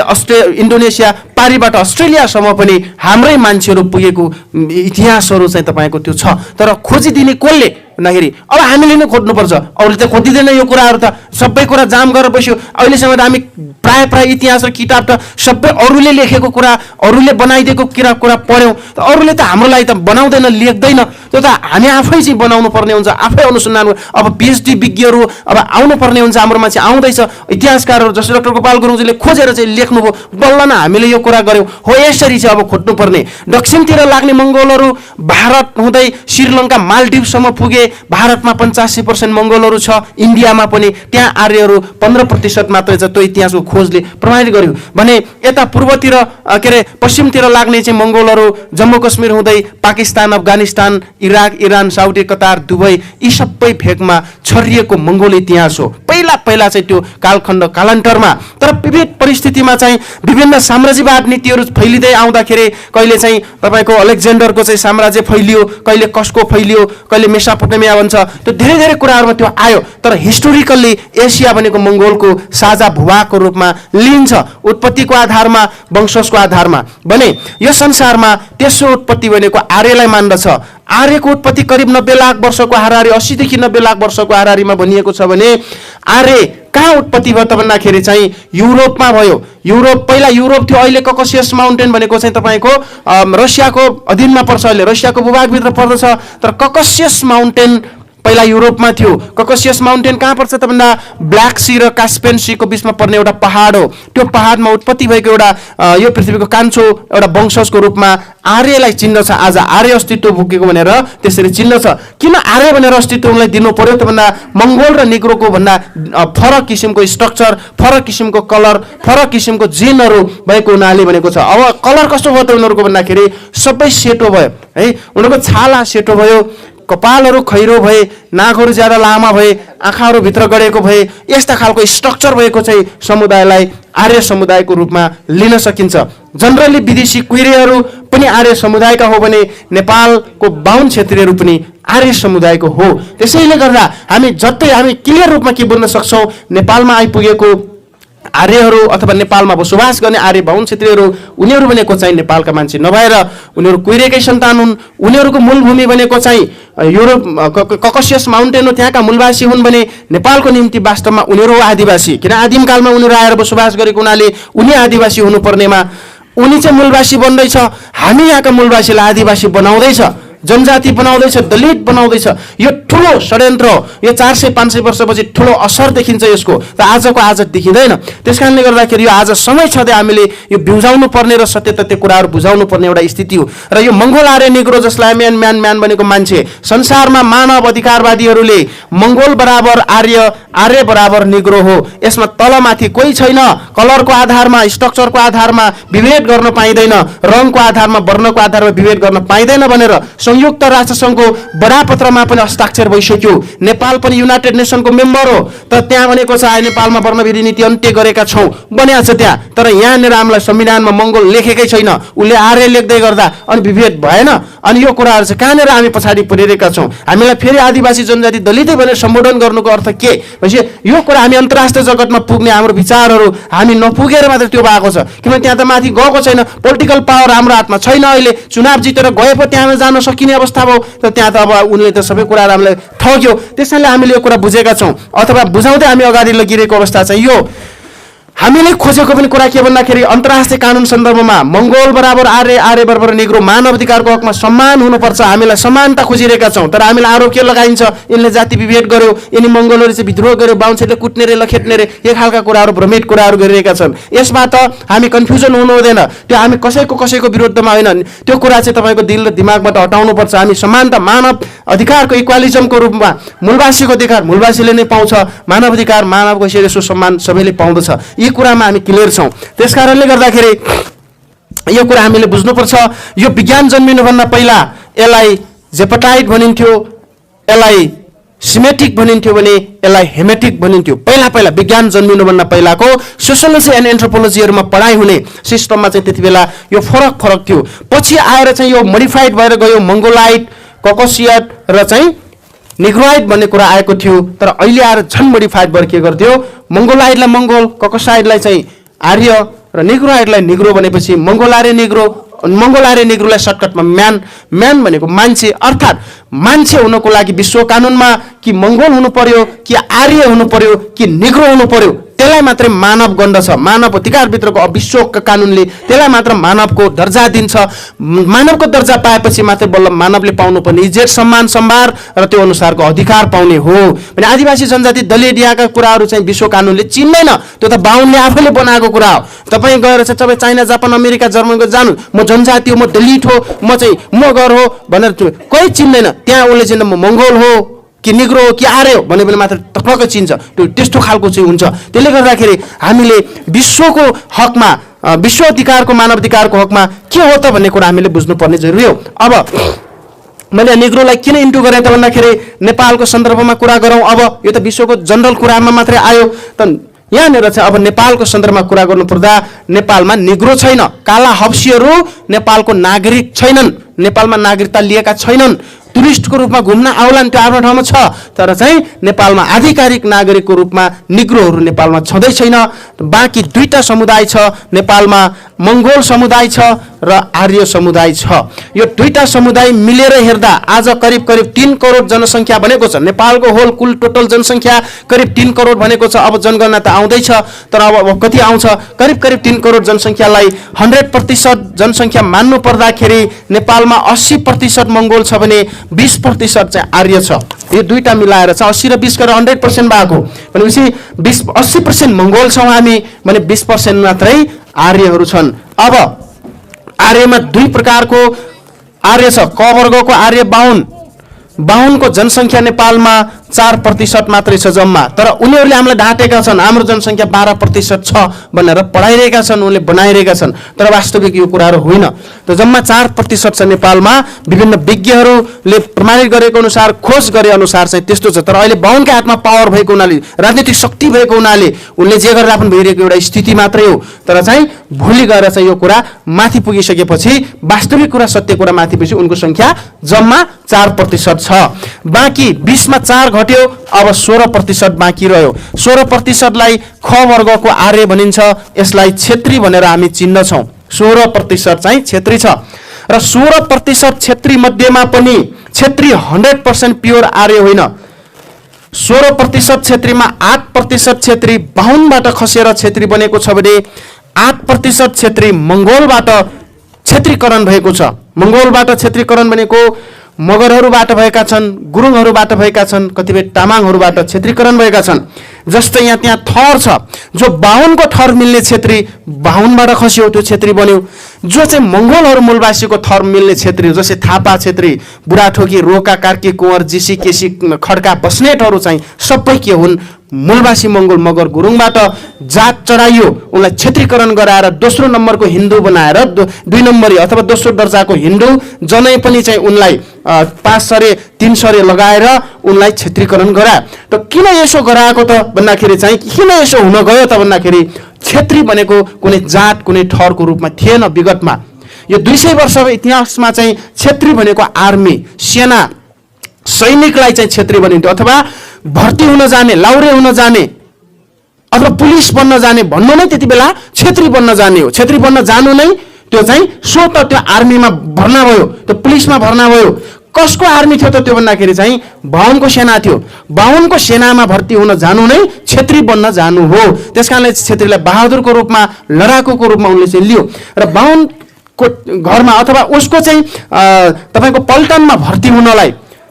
इन्डोनेसिया पारिबाट अस्ट्रेलियासम्म पनि हाम्रै मान्छेहरू पुगेको इतिहासहरू चाहिँ तपाईँको त्यो छ। तर खोजिदिने कसले भन्दाखेरि अब हामीले नै खोज्नुपर्छ। अरूले त खोजिँदैन यो कुराहरू, त सबै कुरा जाम गरेर बस्यो। अहिलेसम्म त हामी प्राय इतिहास र किताब त सबै अरूले लेखेको कुरा, अरूले बनाइदिएको कुरा पढ्यौँ। त अरूले त हाम्रो लागि त बनाउँदैन, लेख्दैन, त्यो त हामी आफै चाहिँ बनाउनु पर्ने हुन्छ, आफै अनुसन्धान। अब पिएचडी विज्ञहरू अब आउनु पर्ने हुन्छ, हाम्रो मान्छे आउँदैछ, इतिहासकारहरू जस्तै डाक्टर गोपाल गुरुङजीले खोजेर चाहिँ लेख्नुभयो, बल्ल न हामीले यो कुरा गऱ्यौँ। हो यसरी चाहिँ अब खोज्नुपर्ने। दक्षिणतिर लाग्ने मङ्गोलहरू भारत हुँदै श्रीलङ्का, मालदिभ्सम्म पुगे। भारतमा 85% मङ्गोलहरू छ, इन्डियामा पनि त्यहाँ आर्यहरू 15% मात्रै छ। त्यो इतिहासको खोजले प्रमाणित गर्यो भने यता पूर्वतिर के अरे पश्चिमतिर लाग्ने चाहिँ मङ्गोलहरू जम्मू कश्मीर हुँदै Pakistan, Afghanistan, Iraq, Iran, Saudi, Qatar, Dubai यी सबै भेगमा छरिएको मङ्गोल इतिहास हो। पहिला चाहिँ त्यो कालखण्ड कालान्तरमा तर विविध परिस्थितिमा चाहिँ विभिन्न साम्राज्यवाद नीतिहरू फैलिँदै आउँदाखेरि कहिले चाहिँ तपाईँको अलेक्जेन्डरको चाहिँ साम्राज्य फैलियो, कहिले कसको फैलियो, कहिले मेसोपोटामिया भन्छ, त्यो धेरै धेरै कुराहरूमा त्यो आयो। तर हिस्टोरिकल्ली एसिया भनेको मङ्गोलको साझा भूभागको रूपमा लिन्छ, उत्पत्तिको आधारमा, वंशजको आधारमा भने यो संसारमा तेस्रो उत्पत्ति भनेको आर्यलाई मान्दछ। आर्यको उत्पत्ति करिब 90 लाख वर्षको हाराहारी, 80 देखि 90 लाख वर्षको हाराहारीमा भनिएको छ भने आर्य कहाँ उत्पत्ति भयो त भन्दाखेरि चाहिँ युरोपमा भयो। पहिला युरोप थियो, अहिले ककसियस माउन्टेन भनेको चाहिँ तपाईँको रसियाको अधीनमा पर्छ, अहिले रसियाको भूभागभित्र पर्दछ। तर ककसियस माउन्टेन पहिला युरोपमा थियो। ककसियस माउन्टेन कहाँ पर्छ त भन्दा ब्ल्याक सी र कास्पियन सीको बिचमा पर्ने एउटा पहाड हो। त्यो पहाडमा उत्पत्ति भएको एउटा यो पृथ्वीको कान्छो एउटा वंशजको रूपमा आर्यलाई चिन्ह छ। आज आर्य अस्तित्व भोगेको भनेर त्यसरी चिन्ह छ। किन आर्य भनेर अस्तित्व उनलाई दिनु पर्यो त भन्दा मङ्गोल र निग्रोको भन्दा फरक किसिमको स्ट्रक्चर, फरक किसिमको कलर, फरक किसिमको जिनहरू भएको हुनाले भनेको छ। अब कलर कस्तो भयो त उनीहरूको भन्दाखेरि सबै सेतो भयो है, उनीहरूको छाला सेतो भयो, कपालहरू खैरो भए, नाकहरू ज्यादा लामा भए, आँखाहरू भित्र गडेको भए, यस्ता खालको स्ट्रक्चर भएको चाहिँ समुदायलाई आर्य समुदायको रूपमा लिन सकिन्छ। जनरली विदेशी कुइरेहरू पनि आर्य समुदायका हो भने नेपालको बाहुन क्षेत्रीयहरू पनि आर्य समुदायको हो। त्यसैले गर्दा हामी क्लियर रूपमा के बुझ्न सक्छौँ, नेपालमा आइपुगेको आर्यहरू अथवा नेपालमा बसोबास गर्ने आर्य बाहुन क्षेत्रीयहरू उनीहरू भनेको चाहिँ नेपालका मान्छे नभएर उनीहरू कुइरेकै सन्तान हुन्। उनीहरूको मूलभूमि भनेको चाहिँ युरोप ककसियस माउन्टेन हो, त्यहाँका मूलवासी हुन् भने नेपालको निम्ति वास्तवमा उनीहरू आदिवासी, किन आदिमकालमा उनीहरू आएर बसोबास गरेको हुनाले उनी आदिवासी हुनुपर्नेमा उनी चाहिँ मूलवासी बन्दैछ। हामी यहाँका मूलवासीलाई आदिवासी बनाउँदैछ, जनजाति बनाउँदैछ, दलित बनाउँदैछ। यो ठुलो षड्यन्त्र हो। यो 400-500 वर्षपछि ठुलो असर देखिन्छ यसको, त आजको आज देखिँदैन। त्यस कारणले गर्दाखेरि यो आज समय छँदै हामीले यो बुझाउनु पर्ने र सत्य तथ्य कुराहरू बुझाउनु पर्ने एउटा स्थिति हो। र यो मङ्गोल आर्य निग्रो जसलाई म्यान भनेको मान्छे, संसारमा मानव अधिकारवादीहरूले मङ्गोल बराबर आर्य बराबर निग्रो हो, यसमा तलमाथि कोही छैन। कलरको आधारमा, स्ट्रक्चरको आधारमा विभेद गर्न पाइँदैन, रङको आधारमा, वर्णको आधारमा विभेद गर्न पाइँदैन भनेर संयुक्त राष्ट्रसङ्घको बडापत्रमा पनि हस्ताक्षर भइसक्यो। नेपाल पनि युनाइटेड नेसनको मेम्बर हो, तर त्यहाँ भनेको छ नेपालमा वर्णभेदी नीति अन्त्य गरेका छौँ भनिएको छ त्यहाँ। तर यहाँनिर हामीलाई संविधानमा मङ्गोल लेखेकै छैन, उसले आर्य लेख्दै गर्दा अनि विभेद भएन। अनि यो कुराहरू चाहिँ कहाँनिर हामी पछाडि परिरहेका छौँ। हामीलाई फेरि आदिवासी जनजाति दलितै भनेर सम्बोधन गर्नुको अर्थ के भनेपछि यो कुरा हामी अन्तर्राष्ट्रिय जगतमा पुग्ने हाम्रो विचारहरू हामी नपुगेर मात्र त्यो भएको छ। किनभने त्यहाँ त माथि गएको छैन, पोलिटिकल पावर हाम्रो हातमा छैन। अहिले चुनाव जितेर गए पो त्यहाँ जान सकिने अवस्था भयो, तर त्यहाँ त अब उनले त सबै कुराहरू हामीलाई ठग्यो। त्यसैले हामीले यो कुरा बुझेका छौँ अथवा बुझाउँदै हामी अगाडि लगिरहेको अवस्था चाहिँ यो हामीले खोजेको पनि कुरा के भन्दाखेरि अन्तर्राष्ट्रिय कानुन सन्दर्भमा मंगोल बराबर आर्य, आर्य बराबर निग्रो, मानव अधिकारको हकमा सम्मान हुनुपर्छ। हामीलाई समानता खोजिरहेका छौँ, तर हामीलाई आरोप के लगाइन्छ, यसले जाति विभेद गर्यो, यिनी मंगोलहरू चाहिँ विद्रोह गर्यो, बाहुनछेले कुट्ने रे लखेट्ने रे, यो खालका कुराहरू भ्रमित कुराहरू गरिरहेका छन्। यसबाट हामी कन्फ्युजन हुनु हुँदैन। त्यो हामी कसैको विरुद्धमा होइन, त्यो कुरा चाहिँ तपाईँको दिल र दिमागबाट हटाउनुपर्छ। हामी समानता, मानव अधिकारको इक्वालिजमको रूपमा मूलवासीको अधिकार मूलवासीले नै पाउँछ, मानव अधिकार मानवको यसो सम्मान सबैले पाउँदछ। यी कुरामा हामी क्लियर छौँ। त्यसकारणले गर्दाखेरि यो कुरा हामीले बुझ्नुपर्छ। यो विज्ञान जन्मिनुभन्दा पहिला यसलाई जेपटाइट भनिन्थ्यो, यसलाई सिमेटिक भनिन्थ्यो भने यसलाई हेमेटिक भनिन्थ्यो। पहिला विज्ञान जन्मिनुभन्दा पहिलाको सोसियोलोजी एन्ड एन्थ्रोपोलोजीहरूमा पढाइ हुने सिस्टममा चाहिँ त्यति बेला यो फरक थियो। पछि आएर चाहिँ यो मोडिफाइड भएर गयो, मंगोलाइट, ककोसियट र चाहिँ निग्रोइड भन्ने कुरा आएको थियो। तर अहिले आएर झन् मोडिफाइड भएर के गर्थ्यो, मंगोलाइडलाई मंगोल, ककोसाइडलाई चाहिँ आर्य र निग्रोइडलाई निग्रो भनेपछि मंगोल आर्य निग्रोलाई सर्टकटमा म्यान भनेको मान्छे, अर्थात् मान्छे हुनको लागि विश्व कानुनमा कि मंगोल हुनु पर्यो, कि आर्य हुनु पर्यो, कि निग्रो हुनु पर्यो, त्यसलाई मात्रै मानव गण्डछ। मानव अधिकारभित्रको विश्व कानुनले त्यसलाई मात्र मानवको दर्जा दिन्छ। मानवको दर्जा पाएपछि मात्रै बल्ल मानवले पाउनुपर्ने इज्जत, सम्मान, सम्भार र त्यो अनुसारको अधिकार पाउने हो। भने आदिवासी जनजाति दलिदियाका कुराहरू चाहिँ विश्व कानुनले चिन्दैन। त्यो त बाहुनले आफैले बनाएको कुरा हो। तपाईँ गएर चाहिँ तपाईँ चाइना, जापान, अमेरिका, जर्मनीको जानु, म जनजाति हो, म दलित हो, म चाहिँ मगर हो भनेर कोही चिन्दैन। त्यहाँ उसले चाहिँ म मङ्गोल हो कि निग्रो हो कि आर्य हो भने मात्र टक्क चिन्छ। त्यो त्यस्तो खालको चाहिँ हुन्छ। त्यसले गर्दाखेरि हामीले विश्वको हकमा, विश्व अधिकारको, मानव अधिकारको हकमा के हो त भन्ने कुरा हामीले बुझ्नुपर्ने जरुरी हो। अब मैले निग्रोलाई किन इन्टु गरेँ त भन्दाखेरि नेपालको सन्दर्भमा कुरा गरौँ। अब यो त विश्वको जनरल कुरामा मात्रै आयो। त यहाँनिर चाहिँ अब नेपालको सन्दर्भमा कुरा गर्नुपर्दा नेपालमा निग्रो छैन, काला हब्सीहरू नेपालको नागरिक छैनन्, नेपालमा नागरिकता लिएका छैनन्। टुरिस्टको रूपमा घुम्न आउलान्, त्यो आफ्नो ठाउँमा छ, तर चाहिँ नेपालमा आधिकारिक नागरिकको रूपमा निग्रोहरू नेपालमा छँदै छैन। बाँकी दुईटा समुदाय छ नेपालमा, मंगोल समुदाय छ र आर्य समुदाय छ। यो दुईटा समुदाय मिलेर हेर्दा आज करिब 3 करोड जनसङ्ख्या भनेको छ। नेपालको होल कुल टोटल जनसङ्ख्या करिब 3 करोड भनेको छ। अब जनगणना त आउँदैछ, तर अब कति आउँछ, करिब 3 करोड जनसङ्ख्यालाई 100% जनसङ्ख्या मान्नु पर्दाखेरि नेपालमा 80% मंगोल छ भने 20% चाहिँ आर्य छ। यो दुईटा मिलाएर चाहिँ 80 र 20 गरेर 100% भएको भनेपछि 80% मंगोल छौँ हामी भने 20% मात्रै आर्यहरू छन्। अब आर्यमा दुई प्रकारको आर्य छ। क वर्गको आर्य बाहुनको जनसङ्ख्या नेपालमा 4% मात्रै छ जम्मा, तर उनीहरूले हामीलाई ढाँटेका छन्। हाम्रो जनसङ्ख्या 12% छ भनेर पढाइरहेका छन्, उनले बनाइरहेका छन्, तर वास्तविक यो कुराहरू होइन। त जम्मा 4% छ नेपालमा। विभिन्न विज्ञहरूले प्रमाणित गरेको अनुसार, खोज गरे अनुसार चाहिँ त्यस्तो छ। तर अहिले बाहुनकै हातमा पावर भएको हुनाले, राजनीतिक शक्ति भएको हुनाले उनले जे गरेर आफ्नो भइरहेको एउटा स्थिति मात्रै हो। तर चाहिँ भोलि गएर चाहिँ यो कुरा माथि पुगिसकेपछि, वास्तविक कुरा, सत्य कुरा माथि पुगेपछि उनको संख्या जम्मा 4% छ। बाँकी 20 मा 4 घट्यो, अब 16% बाँकी रह्यो। 16%लाई ख वर्गको आर्य भनिन्छ। यसलाई क्षेत्री भनेर हामी चिन्दछौँ। 16% चाहिँ क्षेत्री छ र 16% क्षेत्री मध्येमा पनि क्षेत्री 100% प्योर आर्य होइन। 16% क्षेत्रीमा 8% क्षेत्री बाहुनबाट खसेर क्षेत्री बनेको छ भने 8% क्षेत्री मंगोलबाट क्षेत्रीकरण भएको छ। मंगोलबाट क्षेत्रीकरण भनेको मगरहरूबाट भएका छन्, गुरुङहरूबाट भएका छन्, कतिपय तामाङहरूबाट क्षेत्रीकरण भएका छन्। जस्तै त्यहाँ थर छ, जो बाहुनको थर मिल्ने क्षेत्री बाहुनबाट खस्यो, त्यो क्षेत्री बन्यो। जो चाहिँ मंगोलहरू मूलवासीको थर मिल्ने क्षेत्री, जस्तै थापा क्षेत्री, बुढाथोकी, रोका, कार्की, कुँवर, जीसी, केसी, खड्का, बस्नेतहरू चाहिँ सबै के हुन्, मूलवासी मंगोल मगर गुरुङबाट जात चढाइयो, उनलाई क्षेत्रीकरण गराएर दोस्रो नम्बरको हिन्दू बनाएर 2 नम्बरी अथवा दोस्रो दर्जाको हिन्दू जनै पनि चाहिँ उनलाई 5 सरे 3 सरे लगाएर उनलाई क्षेत्रीकरण गरायो। त किन यसो गराएको त भन्दाखेरि चाहिँ, किन यसो हुन गयो त भन्दाखेरि क्षेत्री भनेको कुनै जात, कुनै ठहरको रूपमा थिएन विगतमा। यो 200 वर्षको इतिहासमा चाहिँ क्षेत्री भनेको आर्मी, सेना, सैनिकलाई चाहिँ क्षेत्री भनिन्थ्यो, अथवा भर्ती हुन जाने, लाउरे हुन जाने, अथवा पुलिस बन्न जाने भन्नु नै त्यति बेला क्षेत्री बन्न जाने हो। क्षेत्री बन्न जानु नै त्यो चाहिँ स्वतः त्यो आर्मीमा भर्ना भयो, त्यो पुलिसमा भर्ना भयो। कसको आर्मी थियो त त्यो भन्दाखेरि चाहिँ बाहुनको सेना थियो। बाहुनको सेनामा भर्ती हुन जानु नै क्षेत्री बन्न जानु हो। त्यसकारणले क्षेत्रीलाई बहादुरको रूपमा लडाकुको रूपमा उनले चाहिँ लियो र बाहुनको घरमा अथवा उसको चाहिँ तपाईको पल्टनमा भर्ती हुनलाई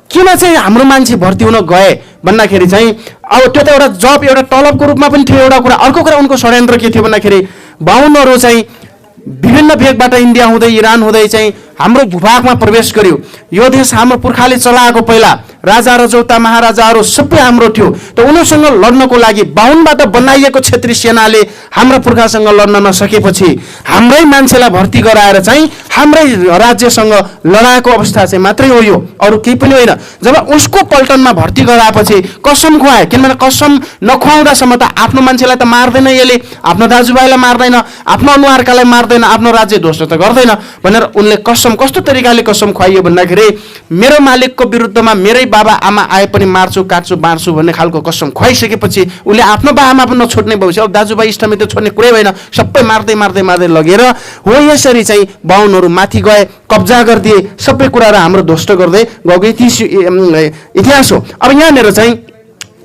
किन चाहिँ हाम्रो मान्छे भर्ती हुन गए भन्दाखेरि चाहिँ अब त्यो त एउटा जब एउटा तलबको रूपमा पनि थियो एउटा कुरा। अर्को कुरा उनको षड्यन्त्र के थियो भन्दाखेरि बाहुनहरू चाहिँ विभिन्न भेगबाट इन्डिया हुँदै इरान हुँदै चाहिँ हाम्रो भूभागमा प्रवेश गर्यो। यो देश हाम्रो पुर्खाले चलाएको पहिला राजा रजौता महाराजाहरू सबै हाम्रो थियो। त उनीसँग लड्नको लागि बाहुनबाट बनाइएको क्षेत्रीय सेनाले हाम्रा पुर्खासँग लड्न नसकेपछि हाम्रै मान्छेलाई भर्ती गराएर चाहिँ हाम्रै राज्यसँग लडाएको अवस्था चाहिँ मात्रै हो यो, अरू केही पनि होइन। जब उसको पल्टनमा भर्ती गराएपछि कसम खुवाए, किनभने कसम नखुवाउँदासम्म त आफ्नो मान्छेलाई त मार्दैन, यसले आफ्नो दाजुभाइलाई मार्दैन, आफ्नो अनुहारकालाई मार्दैन, आफ्नो राज्य ध्वस्त त गर्दैन भनेर उनले कसम कस्तो तरिकाले कसम खुवाइयो भन्दाखेरि मेरो मालिकको विरुद्धमा मेरै बाबा आमा आए पनि मार्छु काट्छु बाँड्छु भन्ने खालको कसम खुवाइसकेपछि उसले आफ्नो बा आमा पनि नछोड्ने भएपछि अब दाजुभाइ इष्टमित्र छोड्ने कुरै होइन, सबै मार्दै मार्दै मार्दै लगेर हो यसरी चाहिँ बाहुनहरू माथि गए, कब्जा गरिदिए, सबै कुराहरू हाम्रो ध्वस्त गर्दै गएको इतिहास हो। अब यहाँनिर चाहिँ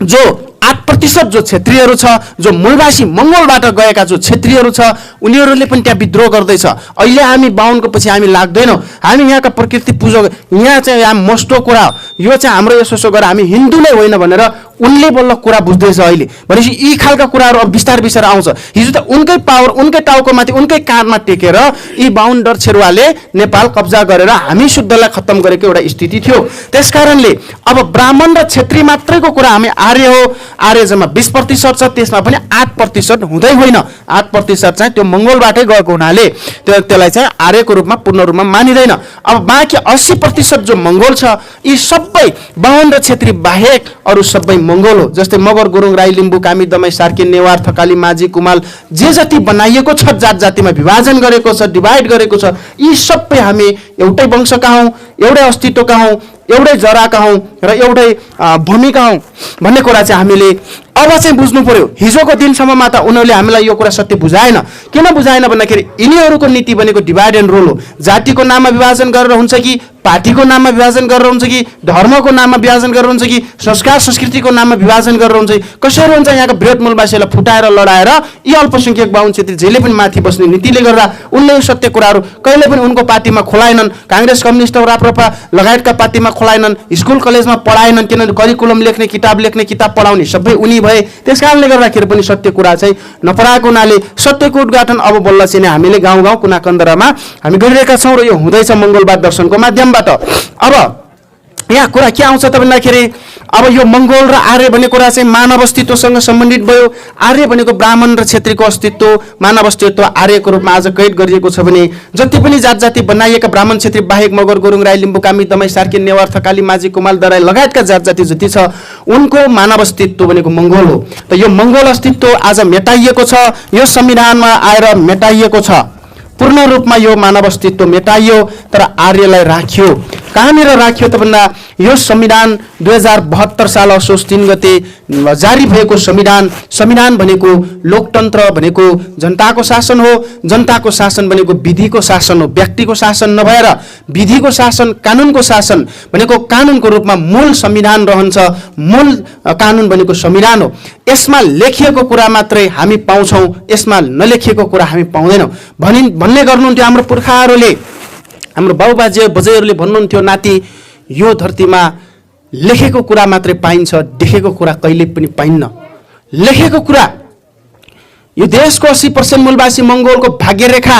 जो 8% जो क्षेत्रीयहरू छ, जो मूलवासी मङ्गोलबाट गएका जो क्षेत्रीयहरू छ उनीहरूले पनि त्यहाँ विद्रोह गर्दैछ। अहिले हामी बाहुनको पछि हामी लाग्दैनौँ, हामी यहाँका प्रकृति पूजक, यहाँ चाहिँ यहाँ मस्तो कुरा यो चाहिँ हाम्रो यसो गरेर हामी हिन्दू नै होइन भनेर उनले बल्ल कुरा बुझ्दैछ अहिले। भनेपछि यी खालका कुराहरू अब बिस्तार बिस्तार आउँछ। हिजो त उनकै पावर उनकै टाउकोमाथि उनकै काँधमा टेकेर यी बाहुन डरछेरुवाले नेपाल कब्जा गरेर हामी शुद्धलाई खत्तम गरेको एउटा स्थिति थियो। त्यसकारणले अब ब्राह्मण र क्षेत्री मात्रैको कुरा हामी आर्य हो, आर्य जम्मा 20% छ, त्यसमा पनि 8% हुँदै होइन। 8% चाहिँ त्यो मङ्गोलबाटै गएको हुनाले त्यसलाई चाहिँ आर्यको रूपमा पूर्ण रूपमा मानिँदैन। अब बाँकी 80% जो मङ्गोल छ यी सबै बाहुन र क्षेत्री बाहेक अरू सबै मङ्गोल हो। जस्तै मगर गुरुङ राई लिम्बू कामी दमाई सार्की नेवार थकाली माझी कुमाल जे जति बनाइएको छ जात जातिमा विभाजन गरेको छ, डिभाइड गरेको छ, यी सबै हामी एउटै वंशका हौँ, एउटै अस्तित्वका हौँ, एउटै जराका हौँ र एउटै भूमिका हौँ भन्ने कुरा चाहिँ हामीले अब चाहिँ बुझ्नु पर्यो। हिजोको दिनसम्ममा त उनीहरूले हामीलाई यो कुरा सत्य बुझाएन। किन बुझाएन भन्दाखेरि यिनीहरूको नीति भनेको डिभाइड एन्ड रुल हो। जातिको नाममा विभाजन गरेर हुन्छ कि, पार्टीको नाममा विभाजन गरेर हुन्छ कि, धर्मको नाममा विभाजन गरेर हुन्छ कि, संस्कार संस्कृतिको नाममा विभाजन गरेर हुन्छ कि, कसरी हुन्छ यहाँको बृहत मूलवासीलाई फुटाएर लडाएर यी अल्पसङ्ख्यक बाहुन क्षेत्री जहिले पनि माथि बस्ने नीतिले गर्दा उनले यो सत्य कुराहरू कहिले पनि उनको पार्टीमा खोलाएनन्। काङ्ग्रेस कम्युनिस्ट राप्रपा लगायतका पार्टीमा खोलाएनन्, स्कुल कलेजमा पढाएनन्, किनभने करिकुलम लेख्ने किताब पढाउने सबै उनी भए। त्यस कारणले गर्दाखेरि पनि सत्य कुरा चाहिँ नपराएको हुनाले सत्यको उद्घाटन अब बल्ल चाहिँ हामीले गाउँ गाउँ कुना कन्दरामा हामी गरिरहेका छौँ र यो हुँदैछ मङ्गलबाद दर्शनको माध्यमबाट। अब यहाँ कुरा के आउँछ त भन्दाखेरि अब यो मङ्गोल र आर्य भन्ने कुरा चाहिँ मानव अस्तित्वसँग सम्बन्धित भयो। आर्य भनेको ब्राह्मण र क्षेत्रीको अस्तित्व, मानव अस्तित्व आर्यको रूपमा आज कैद गरिएको छ भने जति पनि जात जाति बनाइएका ब्राह्मण क्षेत्री बाहेक मगर गुरुङ राई लिम्बू कामी दमाई सार्की नेवार थकाली माझी कुमाल दराई लगायतका जात जाति जति छ उनको मानव अस्तित्व भनेको मङ्गोल हो। त यो मङ्गोल अस्तित्व आज मेटाइएको छ, यो संविधानमा आएर मेटाइएको छ। पूर्ण रूपमा यो मानव अस्तित्व मेटाइयो तर आर्यलाई राखियो। कहाँनिर राखियो त भन्दा यो संविधान 2072 साल असोज 3 गते जारी भएको संविधान भनेको लोकतन्त्र भनेको जनताको शासन हो। जनताको शासन भनेको विधिको शासन हो, व्यक्तिको शासन नभएर विधिको शासन, कानुनको शासन भनेको कानुनको रूपमा मूल संविधान रहन्छ। मूल कानुन भनेको संविधान हो। यसमा लेखिएको कुरा मात्रै हामी पाउँछौँ, यसमा नलेखिएको कुरा हामी पाउँदैनौँ भन्ने गर्नुहुन्थ्यो हाम्रो पुर्खाहरूले। हाम्रो बाबुबाजे बजैहरूले भन्नुहुन्थ्यो नाति यो धरतीमा लेखेको कुरा मात्रै पाइन्छ, देखेको कुरा कहिले पनि पाइन्न। लेखेको कुरा यो देशको 80% मूलवासी मङ्गोलको भाग्यरेखा,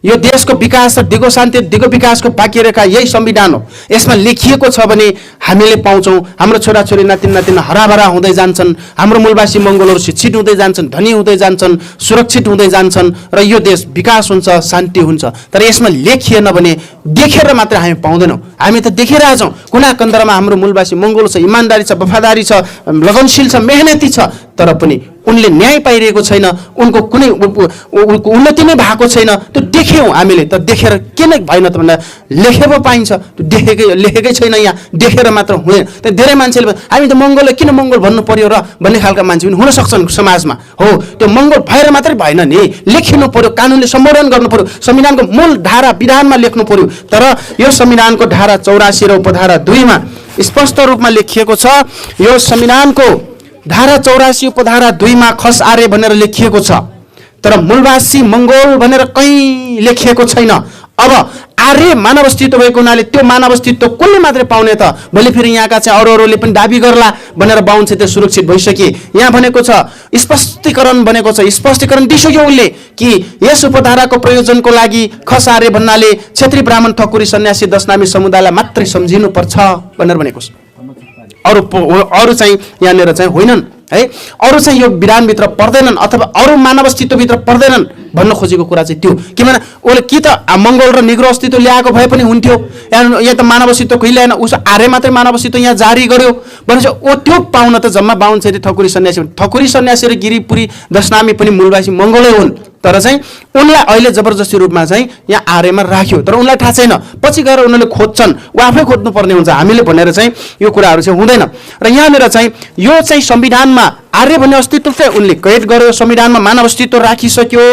यो देशको विकास र दिगो शान्ति दिगो विकासको भाग्यरेखा यही संविधान हो। यसमा लेखिएको छ भने हामीले पाउँछौँ। हाम्रो छोराछोरी नातिन नातिना हराभरा हुँदै जान्छन्, हाम्रो मूलवासी मङ्गोलहरू शिक्षित हुँदै जान्छन्, धनी हुँदै जान्छन्, सुरक्षित हुँदै जान्छन् र यो देश विकास हुन्छ, शान्ति हुन्छ। तर यसमा लेखिएन भने देखेर मात्र हामी पाउँदैनौँ। हामी त देखिरहेछौँ कुना कन्दरमा हाम्रो मूलवासी मङ्गोल छ, इमान्दारी छ, वफादारी छ, लगनशील छ, मेहनती छ, तर पनि उनले न्याय पाइरहेको छैन, उनको कुनै उन्नति नै भएको छैन, त्यो देख्यौँ हामीले। त देखेर किन भएन त भन्दा लेखे पो पाइन्छ, त्यो लेखेकै छैन, यहाँ देखेर मात्र हुँदैन। त धेरै मान्छेले हामी त मङ्गोललाई किन मङ्गोल भन्नु पर्यो र भन्ने खालका मान्छे पनि हुन सक्छन् समाजमा। हो, त्यो मङ्गोल भएर मात्रै भएन नि, लेखिनु पर्यो, कानुनले सम्बोधन गर्नु पर्यो, संविधानको मूल धारा विधानमा लेख्नु पर्यो। तर यो संविधानको धारा 84 र उपधारा 2 मा स्पष्ट रूपमा लेखिएको छ, यो संविधानको धारा 84 उपधारा 2 मा खस आर्य भनेर लेखिएको छ, तर मूलवासी मङ्गोल भनेर कहीँ लेखिएको छैन। अब आर्य मानव अस्तित्व भएको हुनाले त्यो मानव अस्तित्व कसले मात्रै पाउने त? भोलि फेरि यहाँका चाहिँ अरूले पनि दाबी गर्ला भनेर बाहुन क्षेत्र सुरक्षित भइसके। यहाँ भनेको छ, स्पष्टीकरण बनेको छ, स्पष्टीकरण दिइसक्यो उसले कि यस उपधाराको प्रयोजनको लागि खस आर्य भन्नाले क्षेत्री ब्राह्मण ठकुरी सन्यासी दशनामी समुदायलाई मात्रै सम्झिनुपर्छ भनेर भनेको छ। अरू चाहिँ यहाँनिर चाहिँ होइनन् है, अरू चाहिँ यो विधानभित्र पर्दैनन् अथवा अरू मानव अस्तित्वभित्र पर्दैनन् भन्न खोजेको कुरा चाहिँ त्यो। किनभने उसले कि त मङ्गोल र निग्रो अस्तित्व ल्याएको भए पनि हुन्थ्यो, यहाँ त मानव अस्तित्व कहिले ल्याएन, उस आर्य मात्रै मानव अस्तित्व यहाँ जारी गर्यो भनेपछि ओ त्यो पाउन त जम्मा बाहुन क्षेत्री ठकुरी सन्यासी र गिरिपुरी दशनामी पनि मूलवासी मङ्गोलै हुन्। तर चाहिँ उनलाई अहिले जबरजस्ती रूपमा चाहिँ यहाँ आर्यमा राख्यो, तर उनलाई थाहा छैन, पछि गएर उनीहरूले खोज्छन्, ऊ आफै खोज्नुपर्ने हुन्छ, हामीले भनेर चाहिँ यो कुराहरू चाहिँ हुँदैन। र यहाँनिर चाहिँ यो चाहिँ संविधानमा आर्य भन्ने अस्तित्व चाहिँ उनले कैद गर्यो, संविधानमा मानव अस्तित्व राखिसक्यो,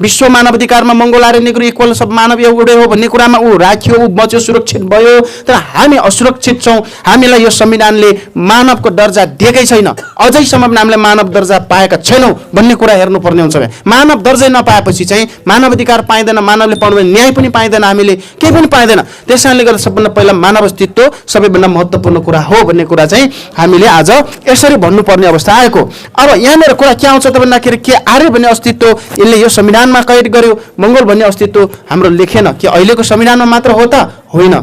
विश्व मानव अधिकारमा मङ्गोल आर्य निग्रो इक्वल सब मानव एउटै हो भन्ने कुरामा ऊ राख्यो, ऊ बच्यो, सुरक्षित भयो। तर हामी असुरक्षित छौँ, हामीलाई यो संविधानले मानवको दर्जा दिएकै छैन, अझैसम्म पनि हामीले मानव दर्जा पाएका छैनौँ भन्ने कुरा हेर्नुपर्ने हुन्छ। मानव दर्जा नपाएपछि चाहिँ मानव अधिकार पाइँदैन, मानवले पाउनु न्याय पनि पाइँदैन, हामीले केही पनि पाइँदैन। त्यस कारणले गर्दा सबभन्दा पहिला मानव अस्तित्व सबैभन्दा महत्त्वपूर्ण कुरा हो भन्ने कुरा चाहिँ हामीले आज यसरी भन्नुपर्ने अवस्था आएको। अब यहाँनिर कुरा के आउँछ त भन्दाखेरि के आर्य भन्ने अस्तित्व यसले यो संविधानमा कैद गर्यो, मङ्गोल भन्ने अस्तित्व हाम्रो लेखेन। के अहिलेको संविधानमा मात्र हो त? होइन।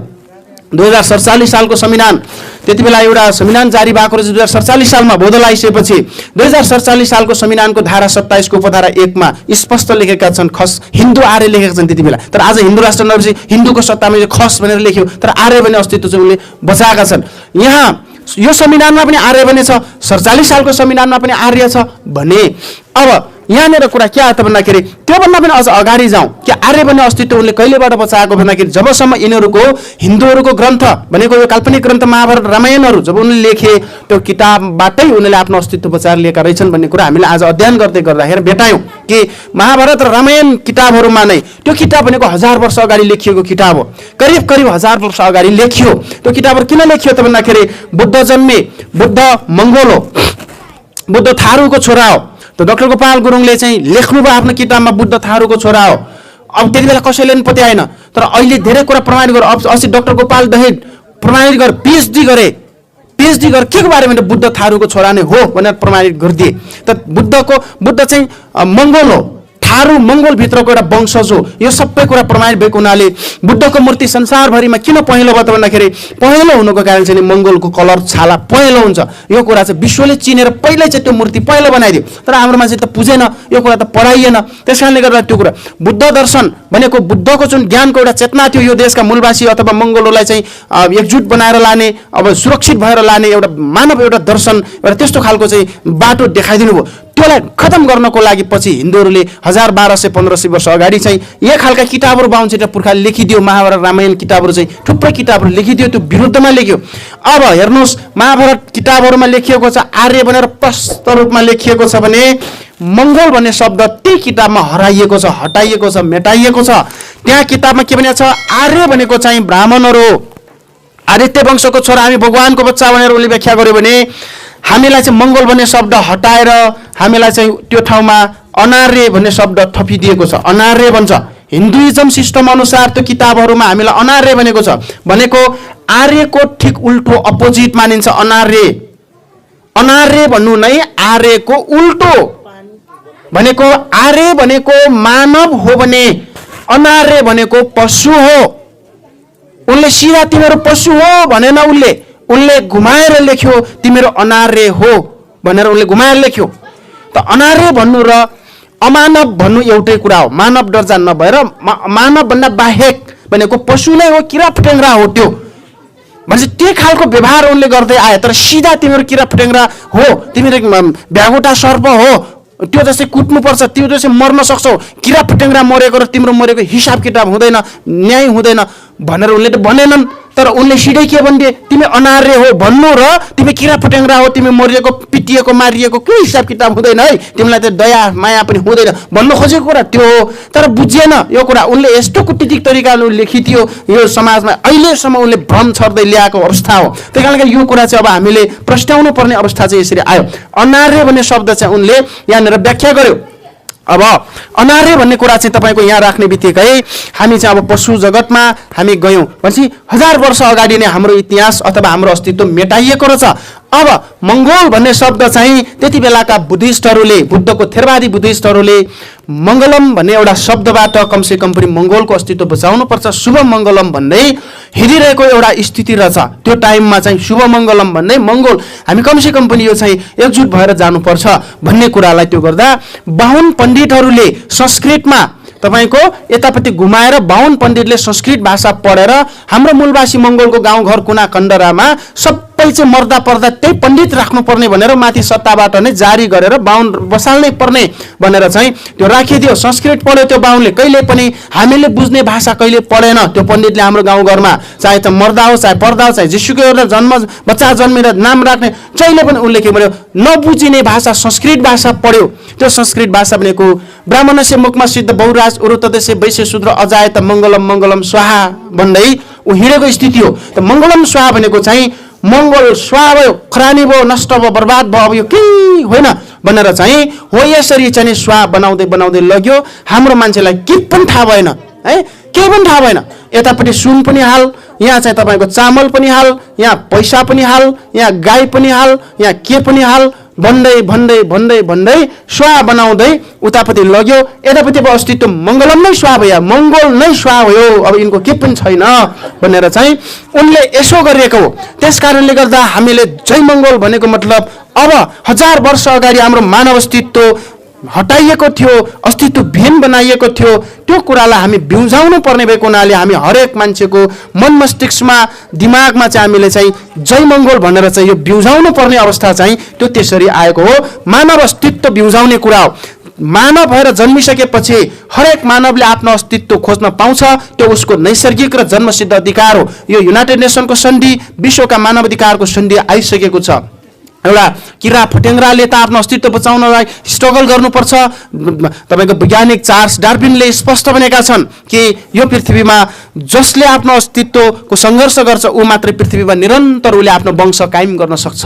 2047 सालको संविधान, त्यति बेला एउटा संविधान जारी भएको रहेछ 2047 सालमा बदल आइसकेपछि 2047 सालको संविधानको धारा 27 को उपधारा 1 मा स्पष्ट लेखेका छन्, खस हिन्दू आर्य लेखेका छन् त्यति बेला। तर आज हिन्दू राष्ट्र नभएपछि हिन्दूको सत्तामा खस भनेर लेख्यो, तर आर्य भन्ने अस्तित्व चाहिँ उनले बचाएका छन्। यहाँ यो संविधानमा पनि आर्य भन्ने छ, 47 सालको संविधानमा पनि आर्य छ भने अब यहाँनिर कुरा के आयो त भन्दाखेरि त्योभन्दा पनि अझ अगाडि जाउँ कि आर्य भन्ने अस्तित्व उनले कहिलेबाट बचाएको भन्दाखेरि जबसम्म यिनीहरूको हिन्दूहरूको ग्रन्थ भनेको यो काल्पनिक ग्रन्थ महाभारत रामायणहरू जब उनले लेखे त्यो किताबबाटै उनले आफ्नो अस्तित्व बचाएर लिएका रहेछन् भन्ने कुरा हामीले आज अध्ययन गर्दै गर्दाखेरि भेटायौँ कि महाभारत र रामायण किताबहरूमा नै त्यो किताब भनेको 1000 वर्ष अगाडि लेखिएको किताब हो, करिब 1000 वर्ष अगाडि लेखियो। त्यो किताबहरू किन लेखियो त भन्दाखेरि बुद्ध जन्मे, बुद्ध मङ्गोल हो, बुद्ध थारूको छोरा हो। त डाक्टर गोपाल गुरुङले चाहिँ लेख्नुभयो आफ्नो किताबमा बुद्ध थारूको छोरा हो। अब त्यति बेला कसैले पनि पत्याएन, तर अहिले धेरै कुरा प्रमाणित गर। अस्ति डाक्टर गोपाल दहेज प्रमाणित गर, पिएचडी गरे के को बारेमा बुद्ध थारूको छोरा नै हो भनेर प्रमाणित गरिदिए। त बुद्ध चाहिँ मङ्गोल हो, थारू मङ्गोल भित्रको एउटा वंशज हो। यो सबै कुरा प्रमाणित भएको हुनाले बुद्धको मूर्ति संसारभरिमा किन पहेँलो भयो त भन्दाखेरि पहेँलो हुनुको कारण चाहिँ मङ्गोलको कलर छाला पहेँलो हुन्छ। यो कुरा चाहिँ विश्वले चिनेर पहिल्यै चाहिँ त्यो मूर्ति पहेँलो बनाइदियो, तर हाम्रो मान्छे त पुजेन, यो कुरा त पढाइएन। त्यस कारणले गर्दा त्यो कुरा बुद्ध दर्शन भनेको बुद्धको जुन ज्ञानको एउटा चेतना थियो, यो देशका मूलवासी अथवा मङ्गोलहरूलाई चाहिँ एकजुट बनाएर लाने, अब सुरक्षित भएर लाने एउटा मानव एउटा दर्शन, एउटा त्यस्तो खालको चाहिँ बाटो देखाइदिनु भयो। त्यसलाई खतम गर्नको लागि पछि हिन्दूहरूले 1200-1500 वर्ष अगाडि चाहिँ एक खालका किताबहरू बाहुन क्षेत्र पुर्खाले लेखिदियो, महाभारत रामायण किताबहरू चाहिँ थुप्रै किताबहरू लेखिदियो, त्यो विरुद्धमा लेख्यो। अब हेर्नुहोस् महाभारत किताबहरूमा लेखिएको छ आर्य भनेर प्रष्ट रूपमा लेखिएको छ भने मङ्गोल भन्ने शब्द त्यही किताबमा हराइएको छ, हटाइएको छ, मेटाइएको छ। त्यहाँ किताबमा के भनेको छ? आर्य भनेको चाहिँ ब्राह्मणहरू हो, आदित्य वंशको छोरा, हामी भगवानको बच्चा भनेर उसले व्याख्या गर्यो भने हामीलाई चाहिँ मङ्गोल भन्ने शब्द हटाएर हामीलाई चाहिँ त्यो ठाउँमा अनार्य भन्ने शब्द थपिदिएको छ, अनार्य भन्छ। हिन्दुइजम सिस्टम अनुसार त्यो किताबहरूमा हामीलाई अनार्य भनेको छ, भनेको आर्यको ठिक उल्टो अपोजिट मानिन्छ अनार्य। अनार्य भन्नु नै आर्यको उल्टो भनेको, आर्य भनेको मानव हो भने अनार्य भनेको पशु हो। उनले सिधा तिमीहरू पशु हो भनेन, उनले घुमाएर लेख्यो तिमीहरू अनार्य हो भनेर उनले घुमाएर लेख्यो। त अनार्य भन्नु र अमानव भन्नु एउटै कुरा हो। मानव दर्जा नभएर मानव भन्दा बाहेक भनेको पशु नै हो, किरा फटेङ्ग्रा हो त्यो भनेपछि त्यही खालको व्यवहार उनले गर्दै आए। तर सिधा तिमीहरू किरा फटेङ्ग्रा हो, तिमीहरू भ्यागुटा सर्प हो त्यो जस्तै कुट्नुपर्छ, त्यो जस्तै मर्न सक्छौ, किरा फटेङ्ग्रा मरेको र तिम्रो मरेको हिसाब किताब हुँदैन, न्याय हुँदैन भनेर उनले त भनेनन्। तर उनले सिधै के भनिदिए, तिमी अनार्य हो भन्नु र तिमी किरा फटेङ्ग्रा हो, तिमी मरिएको पिटिएको मारिएको के हिसाब किताब हुँदैन है, तिमीलाई त दया माया पनि हुँदैन भन्नु खोजेको कुरा त्यो हो। तर बुझिएन यो कुरा। उनले यस्तो कुटनीतिक तरिकाले लेखिदियो यो समाजमा, अहिलेसम्म उनले भ्रम छर्दै ल्याएको अवस्था हो। त्यही कारणले यो कुरा चाहिँ अब हामीले प्रस्ट्याउनु पर्ने अवस्था चाहिँ यसरी आयो। अनार्य भन्ने शब्द चाहिँ उनले यहाँनिर व्याख्या गर्यो। अब अनार्य भन्ने कुरा चाहिँ तपाईँको यहाँ राख्ने बित्तिकै हामी चाहिँ अब पशु जगतमा हामी गयौँ भनेपछि 1000 वर्ष अगाडि नै हाम्रो इतिहास अथवा हाम्रो अस्तित्व मेटाइएको रहेछ। अब मङ्गोल भन्ने शब्द चाहिँ त्यति बेलाका बुद्धिस्टहरूले, बुद्धको थेरवादी बुद्धिस्टहरूले मङ्गलम भन्ने एउटा शब्दबाट कमसे कम पनि मङ्गोलको अस्तित्व बचाउनुपर्छ, शुभ मङ्गलम भन्दै हिँडिरहेको एउटा स्थिति रहेछ। त्यो टाइममा चाहिँ शुभ मङ्गलम भन्दै मङ्गोल हामी कमसे कम पनि यो चाहिँ एकजुट भएर जानुपर्छ भन्ने कुरालाई त्यो गर्दा बाहुन पण्डितहरूले संस्कृतमा तपाईँको यतापट्टि घुमाएर बाहुन पण्डितले संस्कृत भाषा पढेर हाम्रो मूलवासी मङ्गोलको गाउँघर कुना कण्डरामा सबै चाहिँ मर्दा पर्दा त्यही पण्डित राख्नुपर्ने भनेर माथि सत्ताबाट नै जारी गरेर बाहुन बसाल्नै पर्ने भनेर चाहिँ त्यो राखिदियो। संस्कृत पढ्यो त्यो बाहुनले, कहिले पनि हामीले बुझ्ने भाषा कहिले पढेन त्यो पण्डितले हाम्रो गाउँघरमा, चाहे त मर्दा हो चाहे पर्दा हो, चाहे जेसुकै एउटा बच्चा जन्मेर नाम राख्ने जहिले पनि उनले के भन्यो, नबुझिने भाषा संस्कृत भाषा पढ्यो। त्यो संस्कृत भाषा भनेको ब्राह्मणस्य मुखमा सिद्ध बहुराज उरुतदेश वैश्य शूद्र अजायत मङ्गलम मङ्गलम स्वाहा भन्दै ऊ हिँडेको स्थिति हो। त मङ्गलम स्वाहा भनेको चाहिँ मङ्गल स्वाहा भयो, खरानी भयो, नष्ट भयो, बर्बाद भयो, अब यो केही होइन भनेर चाहिँ हो यसरी चाहिँ स्वाहा बनाउँदै बनाउँदै लग्यो। हाम्रो मान्छेलाई केही पनि थाहा भएन है, केही पनि थाहा भएन। यतापट्टि सुन पनि हाल, यहाँ चाहिँ तपाईँको चामल पनि हाल, यहाँ पैसा पनि हाल, यहाँ गाई पनि हाल, यहाँ के पनि हाल भन्दै भन्दै भन्दै भन्दै स्वाहा बनाउँदै उतापट्टि लग्यो। यतापट्टि अब अस्तित्व मङ्गलम नै स्वाहा भयो, मङ्गोल नै स्वाहा भयो, अब यिनको के पनि छैन भनेर चाहिँ उनले यसो गरिएको हो। त्यस कारणले गर्दा हामीले जय मङ्गोल भनेको मतलब अब 1000 वर्ष अगाडि हाम्रो मानव अस्तित्व हटाइएको थियो, अस्तित्व विहीन बनाइएको थियो। त्यो कुरालाई हामी बिउजाउनु पर्ने भएको हुनाले हामी हरेक मान्छेको मन मस्तिष्कमा दिमागमा चाहिँ हामीले चाहिँ जय मङ्गोल भनेर चाहिँ यो बिउजाउनु पर्ने अवस्था चाहिँ त्यो त्यसरी आएको हो। मानव अस्तित्व बिउजाउने कुरा हो। मानव भएर जन्मिसकेपछि हरेक मानवले आफ्नो अस्तित्व खोज्न पाउँछ, त्यो उसको नैसर्गिक र जन्मसिद्ध अधिकार हो। यो युनाइटेड नेसनको सन्धि, विश्वका मानव अधिकारको सन्धि आइसकेको छ। एउटा किरा फटेङ्ग्राले त आफ्नो अस्तित्व बचाउनलाई स्ट्रगल गर्नुपर्छ। तपाईँको वैज्ञानिक चार्ल्स डार्विनले स्पष्ट भनेका छन् कि यो पृथ्वीमा जसले आफ्नो अस्तित्वको सङ्घर्ष गर्छ ऊ मात्रै पृथ्वीमा निरन्तर उसले आफ्नो वंश कायम गर्न सक्छ।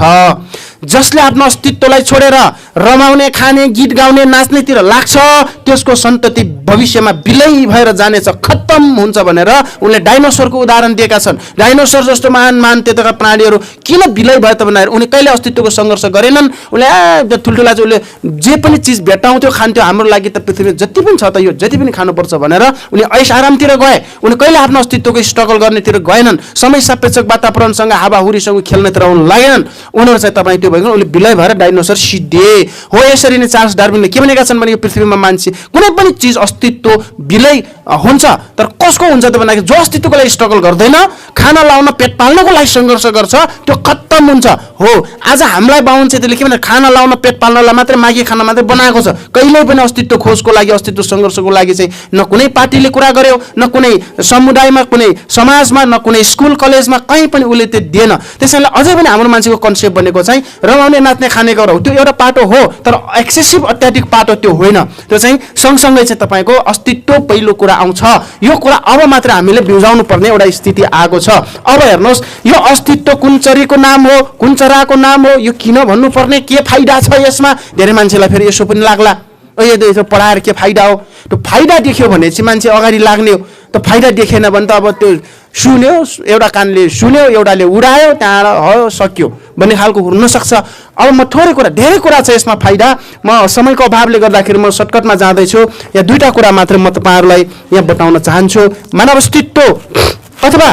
जसले आफ्नो अस्तित्वलाई छोडेर रमाउने, खाने, गीत गाउने, नाच्नेतिर लाग्छ त्यसको सन्तति भविष्यमा विलय भएर जानेछ, खत्तम हुन्छ भनेर उनले डाइनोसरको उदाहरण दिएका छन्। डाइनोसर जस्तो महान महान त्यताका प्राणीहरू किन विलय भयो त भनेर उनी कहिले अस्तित्वको सङ्घर्ष गरेनन्। उसले ठुल्ठुला चाहिँ उसले जे पनि चिज भेटाउँथ्यो खान्थ्यो, हाम्रो लागि त पृथ्वीमा जति पनि छ त यो जति पनि खानुपर्छ भनेर उनी ऐस आरामतिर गए। उनी कहिले आफ्नो अस्तित्वको स्ट्रगल गर्नेतिर गएनन्, समय सापेक्षक वातावरणसँग हावाहुरीसँग खेल्नेतिर उनी लागेनन्। उनीहरू चाहिँ तपाईँ त्यो भएको उसले विलय भएर डाइनोसर सिद्धिए हो। यसरी नै चार्ल्स डार्विनले के भनेका छन् भने यो पृथ्वीमा मान्छे कुनै पनि चिज अस्तित्व विलय हुन्छ, तर कसको हुन्छ त भन्दाखेरि जो अस्तित्वको लागि स्ट्रगल गर्दैन, खाना लाउन पेट पाल्नको लागि सङ्घर्ष गर्छ त्यो खत्तम हुन्छ हो। आज हामीलाई बाहुन छेत्रीले के भने खाना लाउन पेट पाल्नलाई मात्रै मागी खाना मात्रै बनाएको छ। कहिल्यै पनि अस्तित्व खोजको लागि, अस्तित्व सङ्घर्षको लागि चाहिँ न कुनै पार्टीले कुरा गर्यो, न कुनै समुदायमा, कुनै समाजमा, न कुनै स्कुल कलेजमा कहीँ पनि उसले त्यो दिएन। त्यसैले अझै पनि हाम्रो मान्छेको कन्सेप्ट भनेको चाहिँ रमाउने, नाच्ने, खाने गर हो। त्यो एउटा पाटो हो, तर एक्सेसिभ अत्याधिक पाटो त्यो होइन। त्यो चाहिँ सँगसँगै चाहिँ तपाईँको अस्तित्व पहिलो कुरा आउँछ। यो कुरा अब मात्र हामीले बिउजाउनु पर्ने एउटा स्थिति आएको छ। अब हेर्नुहोस्, यो अस्तित्व कुन चरीको नाम हो, कुन चराको नाम हो, यो किन भन्नुपर्ने, के फाइदा छ यसमा? धेरै मान्छेलाई फेरि यसो पनि लाग्ला, यो पढाएर के फाइदा हो? त्यो फाइदा देख्यो भने चाहिँ मान्छे अगाडि लाग्ने हो। त फाइदा देखेन भने त अब त्यो सुन्यो, एउटा कानले सुन्यो, एउटाले उडायो, त्यहाँबाट हो सक्यो भन्ने खालको हुनसक्छ। अब म थोरै कुरा, धेरै कुरा छ यसमा फाइदा, म समयको अभावले गर्दाखेरि म सर्टकटमा जाँदैछु। यहाँ दुईवटा कुरा मात्रै म तपाईँहरूलाई यहाँ बताउन चाहन्छु। मानव अस्तित्व अथवा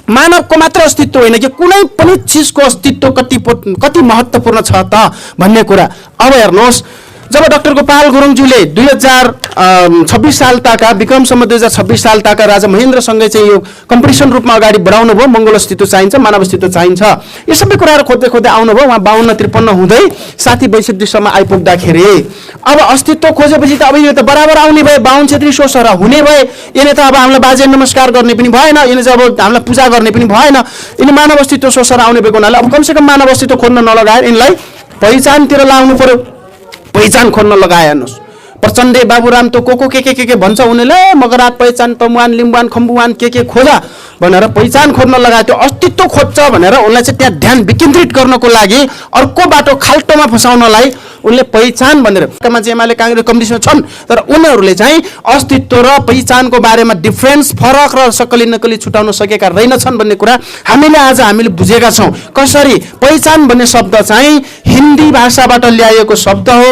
मानवको मात्र अस्तित्व होइन कि कुनै पनि चिजको अस्तित्व कति महत्त्वपूर्ण छ त भन्ने कुरा। अब हेर्नुहोस्, जब डाक्टर गोपाल गुरुङज्यूले 2026 साल ताका विक्रमसम्म 2026 साल ताका राजा महेन्द्रसँगै चाहिँ यो कम्पिटिसन रूपमा अगाडि बढाउनु भयो, मङ्गल अस्तित्व चाहिन्छ, मानव अस्तित्व चाहिन्छ, यो सबै कुराहरू खोज्दै खोज्दै आउनुभयो। उहाँ 52-53 हुँदै 60-62 सम्म आइपुग्दाखेरि अब अस्तित्व खोजेपछि त अब यो त बराबर आउने भए, बाहुन क्षेत्री सोसरा हुने भए, यसले त अब हामीलाई बाजे नमस्कार गर्ने पनि भएन, यसले चाहिँ अब हामीलाई पूजा गर्ने पनि भएन, यिनी मानव अस्तित्व सोसरा आउने भएको हुनाले अब कमसेकम मानव अस्तित्व खोज्न नलगाएर यिनलाई पहिचानतिर लाउनु पर्यो। पहिचान खोज्न लगाए हेर्नुहोस्। प्रचण्डे बाबुराम त को के भन्छ उनीले, मगरात पहिचान तमुवान लिम्बुवान खम्बुवान के खोजा भनेर पहिचान खोज्न लगायो। त्यो अस्तित्व खोज्छ भनेर उनलाई चाहिँ त्यहाँ ध्यान विकेन्द्रित गर्नको लागि अर्को बाटो खाल्टोमा फसाउनलाई उनले पहिचान भनेर चाहिँ एमाले काङ्ग्रेस कम्युनिस्टमा छन्, तर उनीहरूले चाहिँ अस्तित्व र पहिचानको बारेमा डिफ्रेन्स, फरक र सक्कली नक्कली छुटाउन सकेका रहेनछन् भन्ने कुरा हामीले बुझेका छौँ। कसरी पहिचान भन्ने शब्द चाहिँ हिन्दी भाषाबाट ल्याएको शब्द हो।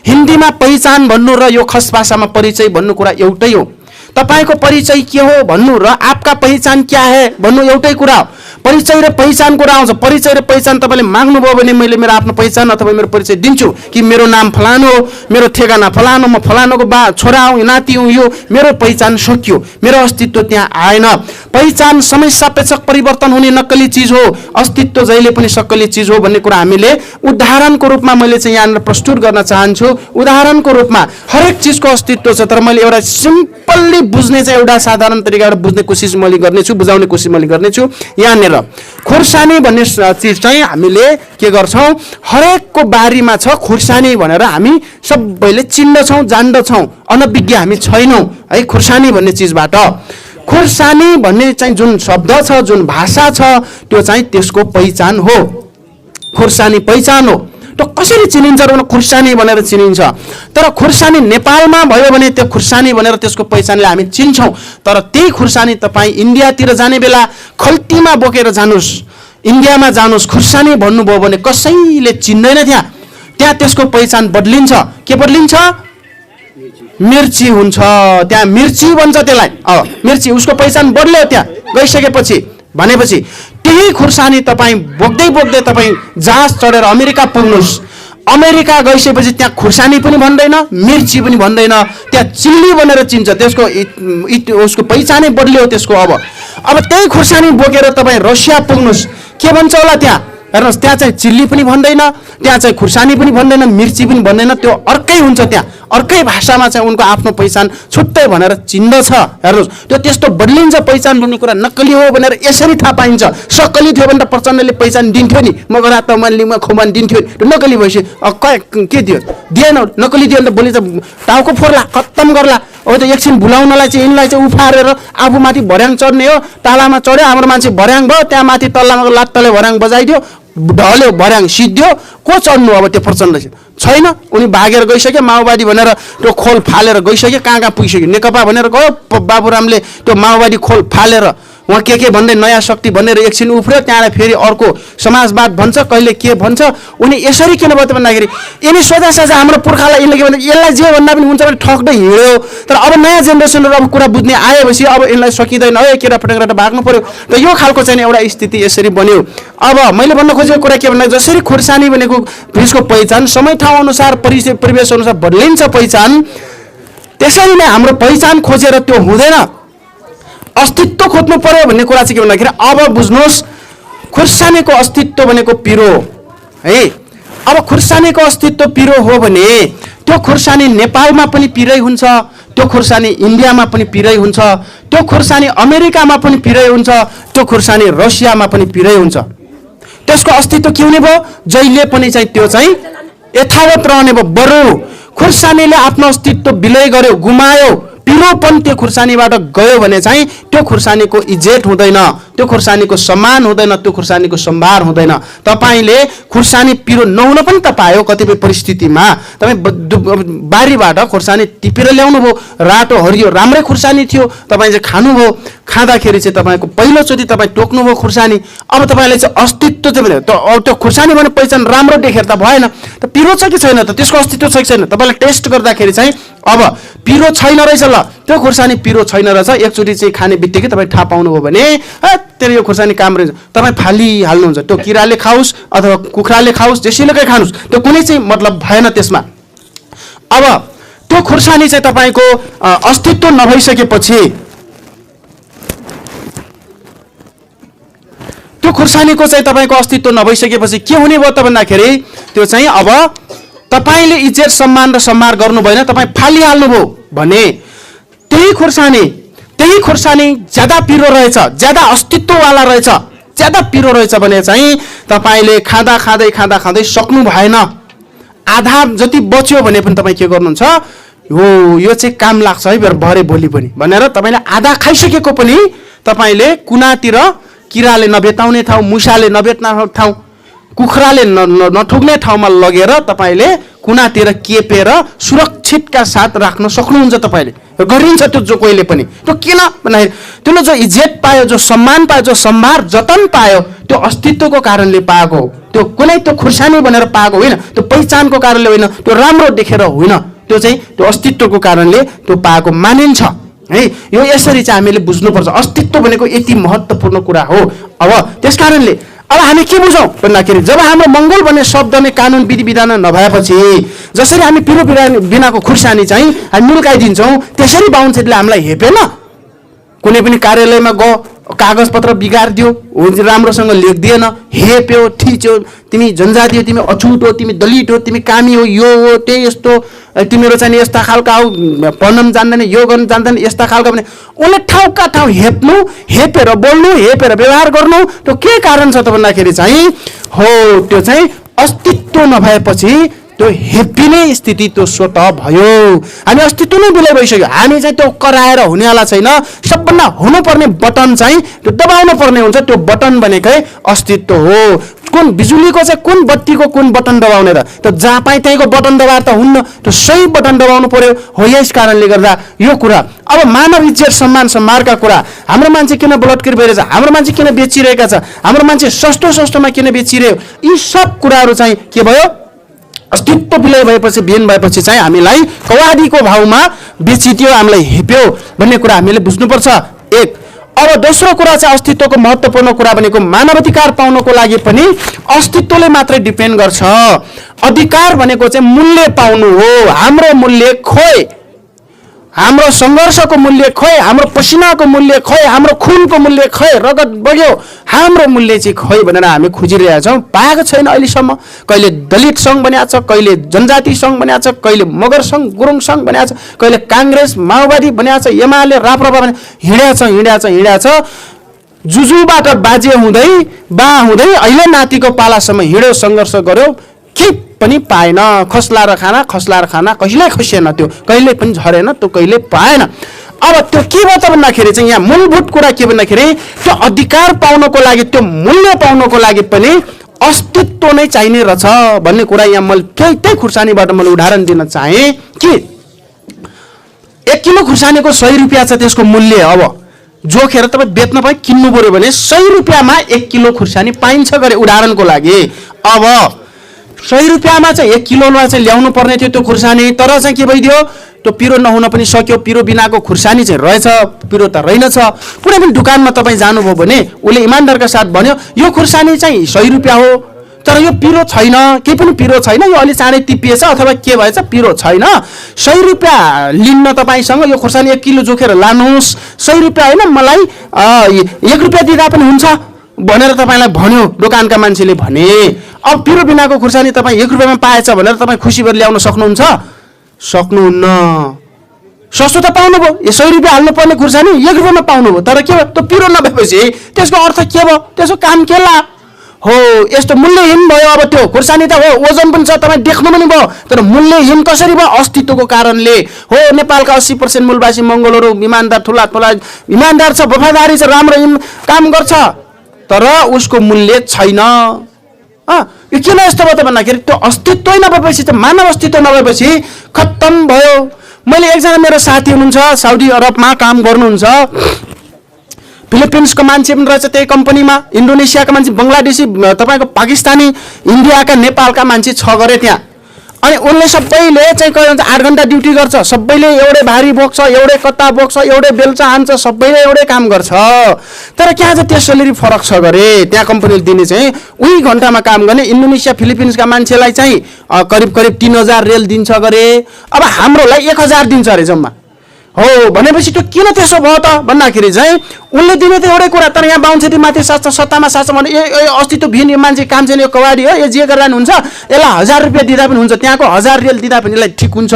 हिन्दीमा पहिचान भन्नु र यो खस भाषामा परिचय भन्नु कुरा एउटै हो। तपाईको परिचय के हो भन्नु र आपका पहिचान क्या है भन्नु एउटै कुरा हो। परिचय र पहिचान कुरा आउँछ। परिचय र पहिचान तपाईँले माग्नुभयो भने मैले मेरो आफ्नो पहिचान अथवा मेरो परिचय दिन्छु कि मेरो नाम फलानु हो, मेरो ठेगाना फलानु, म फलानुको छोरा हुँ, नाति हुँ, यो मेरो पहिचान सकियो, मेरो अस्तित्व त्यहाँ आएन। पहिचान समय सापेक्ष परिवर्तन हुने नक्कली चिज हो, अस्तित्व जहिले पनि सक्कली चिज हो भन्ने कुरा हामीले उदाहरणको रूपमा मैले चाहिँ यहाँनिर प्रस्तुत गर्न चाहन्छु। उदाहरणको रूपमा हरेक चिजको अस्तित्व छ, तर मैले एउटा सिम्पल्ली बुझ्ने चाहिँ एउटा साधारण तरिकाबाट बुझ्ने कोसिस मैले गर्नेछु, बुझाउने कोसिस मैले गर्नेछु। यहाँनिर खुर्सानी भन्ने चिज चाहिँ हामीले के गर्छौँ, हरेकको बारीमा छ खुर्सानी भनेर हामी सबैले चिन्दछौँ, जान्दछौँ, अनभिज्ञ हामी छैनौँ है खुर्सानी भन्ने चिजबाट। खुर्सानी भन्ने चाहिँ जुन शब्द छ, जुन भाषा छ, त्यो चाहिँ त्यसको पहिचान हो। खुर्सानी पहिचान हो। त्यो कसरी चिनिन्छ र खुर्सानी भनेर चिनिन्छ। तर खुर्सानी नेपालमा भयो भने त्यो खुर्सानी भनेर त्यसको पहिचानले हामी चिन्छौँ। तर त्यही खुर्सानी तपाईँ इन्डियातिर जाने बेला खल्तीमा बोकेर जानुहोस्, इन्डियामा जानुहोस्, खुर्सानी भन्नुभयो भने कसैले चिन्दैन। त्यहाँ त्यसको पहिचान बदलिन्छ। के बदलिन्छ? मिर्ची हुन्छ। त्यहाँ मिर्ची भन्छ त्यसलाई। मिर्ची, उसको पहिचान बदल्यो त्यहाँ गइसकेपछि। भनेपछि त्यही खुर्सानी तपाईँ बोक्दै बोक्दै तपाईँ जहाज चढेर अमेरिका पुग्नुहोस्। अमेरिका गइसकेपछि त्यहाँ खुर्सानी पनि भन्दैन, मिर्ची पनि भन्दैन, त्यहाँ चिल्ली भनेर चिन्छ। त्यसको उसको पहिचानै बदल्यो त्यसको। अब त्यही खुर्सानी बोकेर तपाईँ रसिया पुग्नुहोस्, के भन्छ होला त्यहाँ? हेर्नुहोस्, त्यहाँ चाहिँ चिल्ली पनि भन्दैन, त्यहाँ चाहिँ खुर्सानी पनि भन्दैन, मिर्ची पनि भन्दैन, त्यो अर्कै हुन्छ। त्यहाँ अर्कै भाषामा चाहिँ उनको आफ्नो पहिचान छुट्टै भनेर चिन्दछ। हेर्नुहोस्, त्यो त्यस्तो बदलिन्छ। पहिचान भन्ने कुरा नक्कली हो भनेर यसरी थाहा पाइन्छ। सक्कली थियो भने त प्रचण्डले पहिचान दिन्थ्यो नि, मगरा तमलिङमा खुमान दिन्थ्यो नि। त्यो नक्कली भएपछि के दियो? दिएन। नक्कली दियो भने त भोलि त टाउको फोर्ला, खत्तम गर्ला। अब त एकछिन भुलाउनलाई चाहिँ यिनलाई चाहिँ उफारेर आफू माथि भर्याङ चढ्ने हो। तालामा चढ्यो, हाम्रो मान्छे भर्याङ भयो, त्यहाँ माथि तल्लामा लात्तले भर्याङ बजाइदियो, ढल्यो, भर्याङ सिद्धियो। को चढ्नु अब त्यो प्रचण्ड छैन? उनी भागेर गइसक्यो, माओवादी भनेर त्यो खोल फालेर गइसक्यो, कहाँ पुगिसक्यो। नेकपा भनेर गयो, बाबुरामले त्यो माओवादी खोल फालेर उहाँ के भन्दै नयाँ शक्ति भनेर एकछिन उफ्रियो, त्यहाँबाट फेरि अर्को समाजवाद भन्छ, कहिले के भन्छ। उनी यसरी किन भयो त भन्दाखेरि यिनी सोझा साझा हाम्रो पुर्खालाई यिनले के भन्छ, यसलाई जे भन्दा पनि हुन्छ भने ठग्दै हिँड्यो। तर अब नयाँ जेनेरेसनहरू अब कुरा बुझ्ने आएपछि अब यसलाई सकिँदैन, है केरा फटेर भाग्नु पर्यो। त यो खालको चाहिँ एउटा स्थिति यसरी बन्यो। अब मैले भन्न खोजेको कुरा के भन्दा जसरी खुर्सानी भनेको त्यसको पहिचान समय ठाउँ अनुसार परिवेश अनुसार बदलिन्छ पहिचान, त्यसरी नै हाम्रो पहिचान खोजेर त्यो हुँदैन। अस्तित्व खोज्नु पर्यो भन्ने कुरा चाहिँ के भन्दाखेरि अब बुझ्नुहोस्, खुर्सानीको अस्तित्व भनेको पिरो है। अब खुर्सानीको अस्तित्व पिरो हो भने त्यो खुर्सानी नेपालमा पनि पिरै हुन्छ, त्यो खुर्सानी इन्डियामा पनि पिरै हुन्छ, त्यो खुर्सानी अमेरिकामा पनि पिरै हुन्छ, त्यो खुर्सानी रसियामा पनि पिरै हुन्छ। त्यसको अस्तित्व के हुने भयो? जहिले पनि चाहिँ त्यो चाहिँ यथावत रहने भयो। बरु खुर्सानीले आफ्नो अस्तित्व विलय गर्यो, गुमायो, पिरोपन त्यो खुर्सानीबाट गयो भने चाहिँ त्यो खुर्सानीको इज्जत हुँदैन, त्यो खुर्सानीको सम्मान हुँदैन, त्यो खुर्सानीको सम्भार हुँदैन। तपाईँले खुर्सानी पिरो नहुन पनि त पायो कतिपय परिस्थितिमा। तपाईँ बारीबाट खुर्सानी टिपेर ल्याउनु भयो, रातो हरियो राम्रै खुर्सानी थियो, तपाईँ चाहिँ खानुभयो। खाँदाखेरि चाहिँ तपाईँको पहिलोचोटि तपाईँ टोक्नुभयो खुर्सानी। अब तपाईँले चाहिँ अस्तित्व चाहिँ भने त्यो खुर्सानी भने पहिचान राम्रो देखेर त भएन। त पिरो छ कि छैन त, त्यसको अस्तित्व छ कि छैन, तपाईँले टेस्ट गर्दाखेरि चाहिँ अब पिरो छैन रहेछ, ल त्यो खुर्सानी पिरो छैन रहेछ, एकचोटि चाहिँ खाने बित्तिकै तपाईँ थाहा पाउनुभयो भने तेरो यो खुर्सानी काम रहेछ, तपाईँ फालिहाल्नुहुन्छ। त्यो किराले खाओस् अथवा कुखुराले खाओस्, जेसुकै खानुहोस्, त्यो कुनै चाहिँ मतलब भएन त्यसमा। अब त्यो खुर्सानी चाहिँ तपाईको अस्तित्व नभइसकेपछि त्यो खुर्सानीको चाहिँ तपाईको अस्तित्व नभइसकेपछि के हुने भयो त भन्दाखेरि त्यो चाहिँ अब तपाईले इज्जत सम्मान र सम्मार गर्नु भएन, तपाई फालिहाल्नु भयो भने त्यही खुर्सानी ज्यादा पिरो रहेछ, ज्यादा अस्तित्ववाला रहेछ, ज्यादा पिरो रहेछ भने चाहिँ तपाईले खाँदै सक्नु भएन। आधा जति बच्यो भने पनि तपाई के गर्नुहुन्छ, यो चाहिँ काम लाग्छ है भरे भोलि पनि भनेर तपाईले आधा खाइसकेको पनि तपाईले कुनातिर किराले नभेटाउने ठाउँ, मुसाले नभेट्ने ठाउँ, कुखुराले नठुक्ने ठाउँमा लगेर तपाईले कुनातिर केपेर सुरक्षितका साथ राख्न सक्नुहुन्छ। तपाईले गरिन्छ त्यो जो कोहीले पनि। त्यो किन भन्दाखेरि त्यसले जो इज्जत पायो, जो सम्मान पायो, जो सम्मान जतन पायो, त्यो अस्तित्वको कारणले पाएको हो। त्यो कुनै त्यो खुर्सानी भनेर पाएको होइन, त्यो पहिचानको कारणले होइन, त्यो राम्रो देखेर होइन, त्यो चाहिँ त्यो अस्तित्वको कारणले त्यो पाएको मानिन्छ है। यो यसरी चाहिँ हामीले बुझ्नुपर्छ। अस्तित्व भनेको यति महत्त्वपूर्ण कुरा हो। अब त्यसकारणले अब हामी के बुझौँ भन्दाखेरि जब हाम्रो मंगोल भन्ने शब्द नै कानुन विधि विधान नभएपछि जसरी हामी पिरो बिनाको खुर्सानी चाहिँ हामी मुल्काइदिन्छौँ, त्यसरी बाहुनछेदले हामीलाई हेपेन। कुनै पनि कार्यालयमा गयो, कागज पत्र बिगारिदियो, राम्रोसँग लेखिदिएन, हेप्यो, ठिच्यो, तिमी जनजाति हो, तिमी अछुट हो, तिमी दलित हो, तिमी कामी हो, यो हो, त्यही यस्तो, तिमीहरू चाहिँ यस्ता खालका हो, पढ्न जान्दैन, यो गर्न जान्दैन, यस्ता खालका भने उसले ठाउँका ठाउँ हेप्नु, हेपेर बोल्नु, हेपेर व्यवहार गर्नु। त्यो के कारण छ त भन्दाखेरि चाहिँ हो त्यो चाहिँ अस्तित्व नभएपछि त्यो हेप्पिने स्थिति त्यो स्वतः भयो। हामी अस्तित्व नै बिलाइ भइसक्यो। हामी चाहिँ त्यो कराएर हुनेवाला छैन। सबभन्दा हुनुपर्ने बटन चाहिँ त्यो दबाउनु पर्ने हुन्छ। त्यो बटन भनेकै अस्तित्व हो। कुन बिजुलीको चाहिँ कुन बत्तीको कुन बटन दबाउने र त्यो जहाँ पाइ त्यहीँको बटन दबाएर त हुन्न, त्यो सही बटन दबाउनु पर्यो। हो यस कारणले गर्दा यो कुरा अब मानव इज्जत सम्मान सम्मारका कुरा, हाम्रो मान्छे किन बलात्कार भइरहेछ, हाम्रो मान्छे किन बेचिरहेका छ, हाम्रो मान्छे सस्तोमा किन बेचिरह्यो, यी सब कुराहरू चाहिँ के भयो, अस्तित्व विलय भएपछि बिन भएपछि चाहिँ हामीलाई कवादीको भावमा बेचिदियो, हामीलाई हेप्यो भन्ने कुरा हामीले बुझ्नुपर्छ। एक अब दोस्रो कुरा चाहिँ अस्तित्वको महत्त्वपूर्ण कुरा भनेको मानवाधिकार पाउनको लागि पनि अस्तित्वले मात्रै डिपेन्ड गर्छ। अधिकार भनेको चाहिँ मूल्य पाउनु हो। हाम्रो मूल्य खोइ, हाम्रो सङ्घर्षको मूल्य खोइ, हाम्रो पसिनाको मूल्य खोइ, हाम्रो खुनको मूल्य खोइ, रगत बग्यो, हाम्रो मूल्य चाहिँ खोइ भनेर हामी खोजिरहेका छौँ। पाएको छैन अहिलेसम्म। कहिले दलित सङ्घ बनिएको छ, कहिले जनजाति सङ्घ बनिएको छ, कहिले मगर सङ्घ, गुरुङ सङ्घ बनिएको छ, कहिले काङ्ग्रेस माओवादी बनिएको छ, एमाले राप्रपा हिँडेको छ। जुजुबाट बाजे हुँदै हुँदै अहिले नातिको पालासम्म हिँड्यो, सङ्घर्ष गर्यो, के पनि पाएन। खस्लाएर खाना कहिल्यै खसिएन, त्यो कहिले पनि झरेन, त्यो कहिले पाएन। अब त्यो के भयो त भन्दाखेरि चाहिँ यहाँ मूलभूत कुरा के भन्दाखेरि त्यो अधिकार पाउनको लागि, त्यो मूल्य पाउनको लागि पनि अस्तित्व नै चाहिने रहेछ भन्ने कुरा यहाँ मैले त्यही खुर्सानीबाट मैले उदाहरण दिन चाहेँ कि 1 किलो खुर्सानीको 100 रुपियाँ छ त्यसको मूल्य। अब जोखेर तपाईँ बेच्न पनि किन्नु पर्यो भने 100 रुपियाँमा 1 किलो खुर्सानी पाइन्छ गरे उदाहरणको लागि। अब 100 रुपियाँमा चाहिँ 1 किलोमा चाहिँ ल्याउनु पर्ने थियो त्यो खुर्सानी, तर चाहिँ के भइदियो, त्यो पिरो नहुन पनि सक्यो। पिरो बिनाको खुर्सानी चाहिँ रहेछ, पिरो त रहेनछ। कुनै पनि दुकानमा तपाईँ जानुभयो भने उसले इमान्दारका साथ भन्यो यो खुर्सानी चाहिँ 100 रुपियाँ हो, तर यो पिरो छैन, केही पनि पिरो छैन, यो अलि चाँडै टिपिएछ अथवा के भएछ, पिरो छैन। 100 रुपियाँ लिन्न तपाईँसँग यो खुर्सानी 1 किलो जोखेर लानुहोस्। 100 रुपियाँ होइन, मलाई 1 रुपियाँ दिँदा पनि हुन्छ भनेर तपाईँलाई भन्यो दोकानका मान्छेले भने। अब पिरो बिनाको खुर्सानी तपाईँ 1 रुपियाँमा पाएछ भनेर तपाईँ खुसी भएर ल्याउन सक्नुहुन्छ? सक्नुहुन्न। सस्तो त पाउनुभयो, 100 रुपियाँ हाल्नुपर्ने खुर्सानी 1 रुपियाँमा पाउनुभयो, तर के भयो, त्यो पिरो नभएपछि त्यसको अर्थ के भयो, त्यसको काम के ला हो, यस्तो मूल्यहीन भयो। अब त्यो खुर्सानी त हो, ओजन पनि छ, तपाईँ देख्नु पनि भयो, तर मूल्यहीन कसरी भयो, अस्तित्वको कारणले हो। नेपालका 80% मूलवासी मंगोलहरू इमान्दार, ठुला इमान्दार छ, वफादारी छ, राम्रो काम गर्छ, तर उसको मूल्य छैन। यो किन यस्तो भयो त भन्दाखेरि त्यो अस्तित्वै नभएपछि, त मानव अस्तित्व नभएपछि खत्तम भयो। मैले एकजना मेरो साथी हुनुहुन्छ, साउदी अरबमा काम गर्नुहुन्छ, फिलिपिन्सको मान्छे पनि रहेछ त्यही कम्पनीमा, इन्डोनेसियाका मान्छे, बङ्गलादेशी, तपाईँको पाकिस्तानी, इन्डियाका, नेपालका मान्छे 6 गरे त्यहाँ। अनि उनले सबैले चाहिँ के भन्छ 8 घण्टा ड्युटी गर्छ, सबैले एउटै भारी बोक्छ, एउटै कत्ता बोक्छ, एउटै बेल्चा हान्छ, सबैले एउटै काम गर्छ। तर त्यहाँ चाहिँ त्यो सेलेरी फरक छ गरे। त्यहाँ कम्पनीले दिने चाहिँ उही घण्टामा काम गर्ने इन्डोनेसिया फिलिपिन्सका मान्छेलाई चाहिँ करिब 3000 रेल दिन्छ गरे। अब हाम्रोलाई 1000 दिन्छ अरे जम्मा। हो भनेपछि त्यो किन त्यसो भयो त भन्दाखेरि चाहिँ उनले दिने त एउटै कुरा, तर यहाँ बाहुन क्षतिमाथि सत्तामा साँच्छ भने अस्ति त भिन यो मान्छे काम चाहिँ यो कवाडी हो, यो जे गरेर हुन्छ, यसलाई 1000 रुपियाँ दिँदा पनि हुन्छ, त्यहाँको 1000 रेल दिँदा पनि यसलाई ठिक हुन्छ।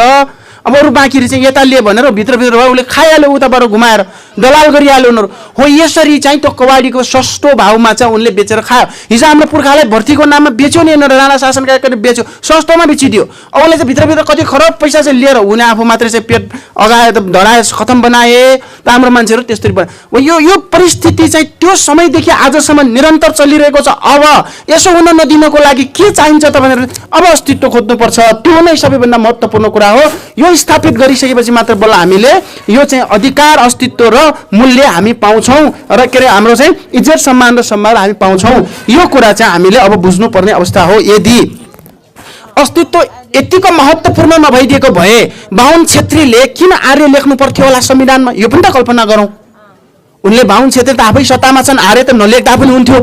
अब अरू बाँकी चाहिँ यता लिए भनेर भित्रभित्र भयो उसले खाइहाल्यो, उताबाट घुमाएर दलाल गरिहाल्यो उनीहरू। हो यसरी चाहिँ त्यो कवाडीको सस्तो भाउमा चाहिँ उनले बेचेर खायो। हिजो हाम्रो पुर्खालाई भर्तीको नाममा बेच्यो नि, यिनीहरू राणा शासनका बेच्यो, सस्तोमा बेचिदियो। अब उसले चाहिँ भित्रभित्र कति खरब पैसा चाहिँ लिएर उनी आफू मात्रै चाहिँ पेट अगाए धडाए खतम बनाए। त हाम्रो मान्छेहरू त्यस्तरी बनाए। यो परिस्थिति चाहिँ त्यो समयदेखि आजसम्म निरन्तर चलिरहेको छ। अब यसो हुन नदिनको लागि के चाहिन्छ त भनेर अब अस्तित्व खोज्नुपर्छ। त्यो नै सबैभन्दा महत्त्वपूर्ण कुरा हो। यो स्थापित गरिसकेपछि मात्र बल्ल हामीले यो चाहिँ अधिकार, अस्तित्व र मूल्य हामी पाउँछौँ र के अरे हाम्रो चाहिँ इज्जत सम्मान र सम्मान हामी पाउँछौँ। यो कुरा चाहिँ हामीले अब बुझ्नुपर्ने अवस्था हो। यदि अस्तित्व यतिको महत्त्वपूर्ण नभइदिएको भए बाहुन छेत्रीले किन आर्य लेख्नु पर्थ्यो होला संविधानमा, यो पनि त कल्पना गरौँ। उनले बाहुन छेत्री त आफै सत्तामा छन्, आर्य त नलेख्दा पनि हुन्थ्यो।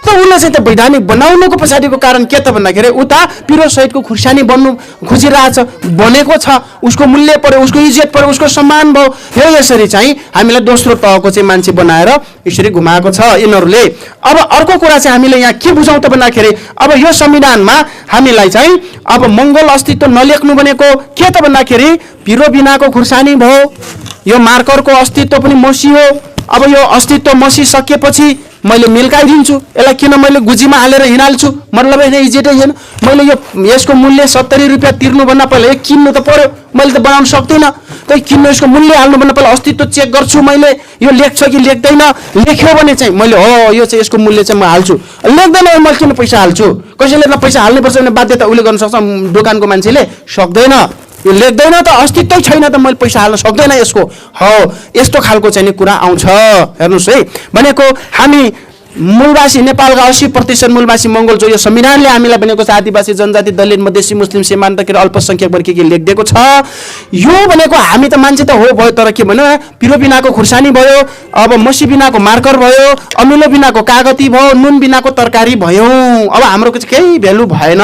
त उसले चाहिँ त वैधानिक बनाउनुको पछाडिको कारण के त भन्दाखेरि उता पिरो सहितको खुर्सानी बन्नु खोजिरहेछ, बनेको छ, उसको मूल्य पर्यो, उसको इज्जत पर्यो, उसको सम्मान भयो। यो यसरी चाहिँ हामीलाई दोस्रो तहको चाहिँ मान्छे बनाएर यसरी घुमाएको छ यिनीहरूले। अब अर्को कुरा चाहिँ हामीले यहाँ के बुझौँ त भन्दाखेरि अब यो संविधानमा हामीलाई चाहिँ अब मङ्गोल अस्तित्व नलेख्नु भनेको के त भन्दाखेरि पिरो बिनाको खुर्सानी भयो, यो मार्करको अस्तित्व पनि मसियो। अब यो अस्तित्व मसिसकेपछि मैले मिल्काइदिन्छु, यसलाई किन मैले गुजीमा हालेर हिँडाल्छु, मतलब होइन, इज्जतै छैन। मैले यसको मूल्य 70 रुपियाँ तिर्नुभन्दा पहिला यो किन्नु त पर्यो, मैले त बनाउन सक्दिनँ। त किन्नु यसको मूल्य हाल्नुभन्दा पहिला अस्तित्व चेक गर्छु मैले, यो लेख्छ कि लेख्दैन। लेख्यो भने चाहिँ मैले हो यो चाहिँ यसको मूल्य चाहिँ म हाल्छु, लेख्दैन भने मैले किन पैसा हाल्छु। कसैले त पैसा हाल्नुपर्छ भने बाध्यता उसले गर्न सक्छ, दोकानको मान्छेले सक्दैन। यो लेख्दैन त अस्तित्वै छैन त मैले पैसा हाल्न सक्दैन यसको। हो यस्तो खालको चाहिँ कुरा आउँछ। हेर्नुहोस् है, भनेको हामी मूलवासी नेपालका 80% मूलवासी मङ्गोल जो यो संविधानले हामीलाई भनेको छ आदिवासी जनजाति दलित मधेसी मुस्लिम सीमान्तकृत अल्पसङ्ख्यक वर्ग के लेखिदिएको छ। यो भनेको हामी त मान्छे त हो भयो, तर के भन्नु पिरो बिनाको खुर्सानी भयो, अब मसी बिनाको मार्कर भयो, अमिलो बिनाको कागती भयो, नुन बिनाको तरकारी भयो। अब हाम्रो केही भ्यालु भएन।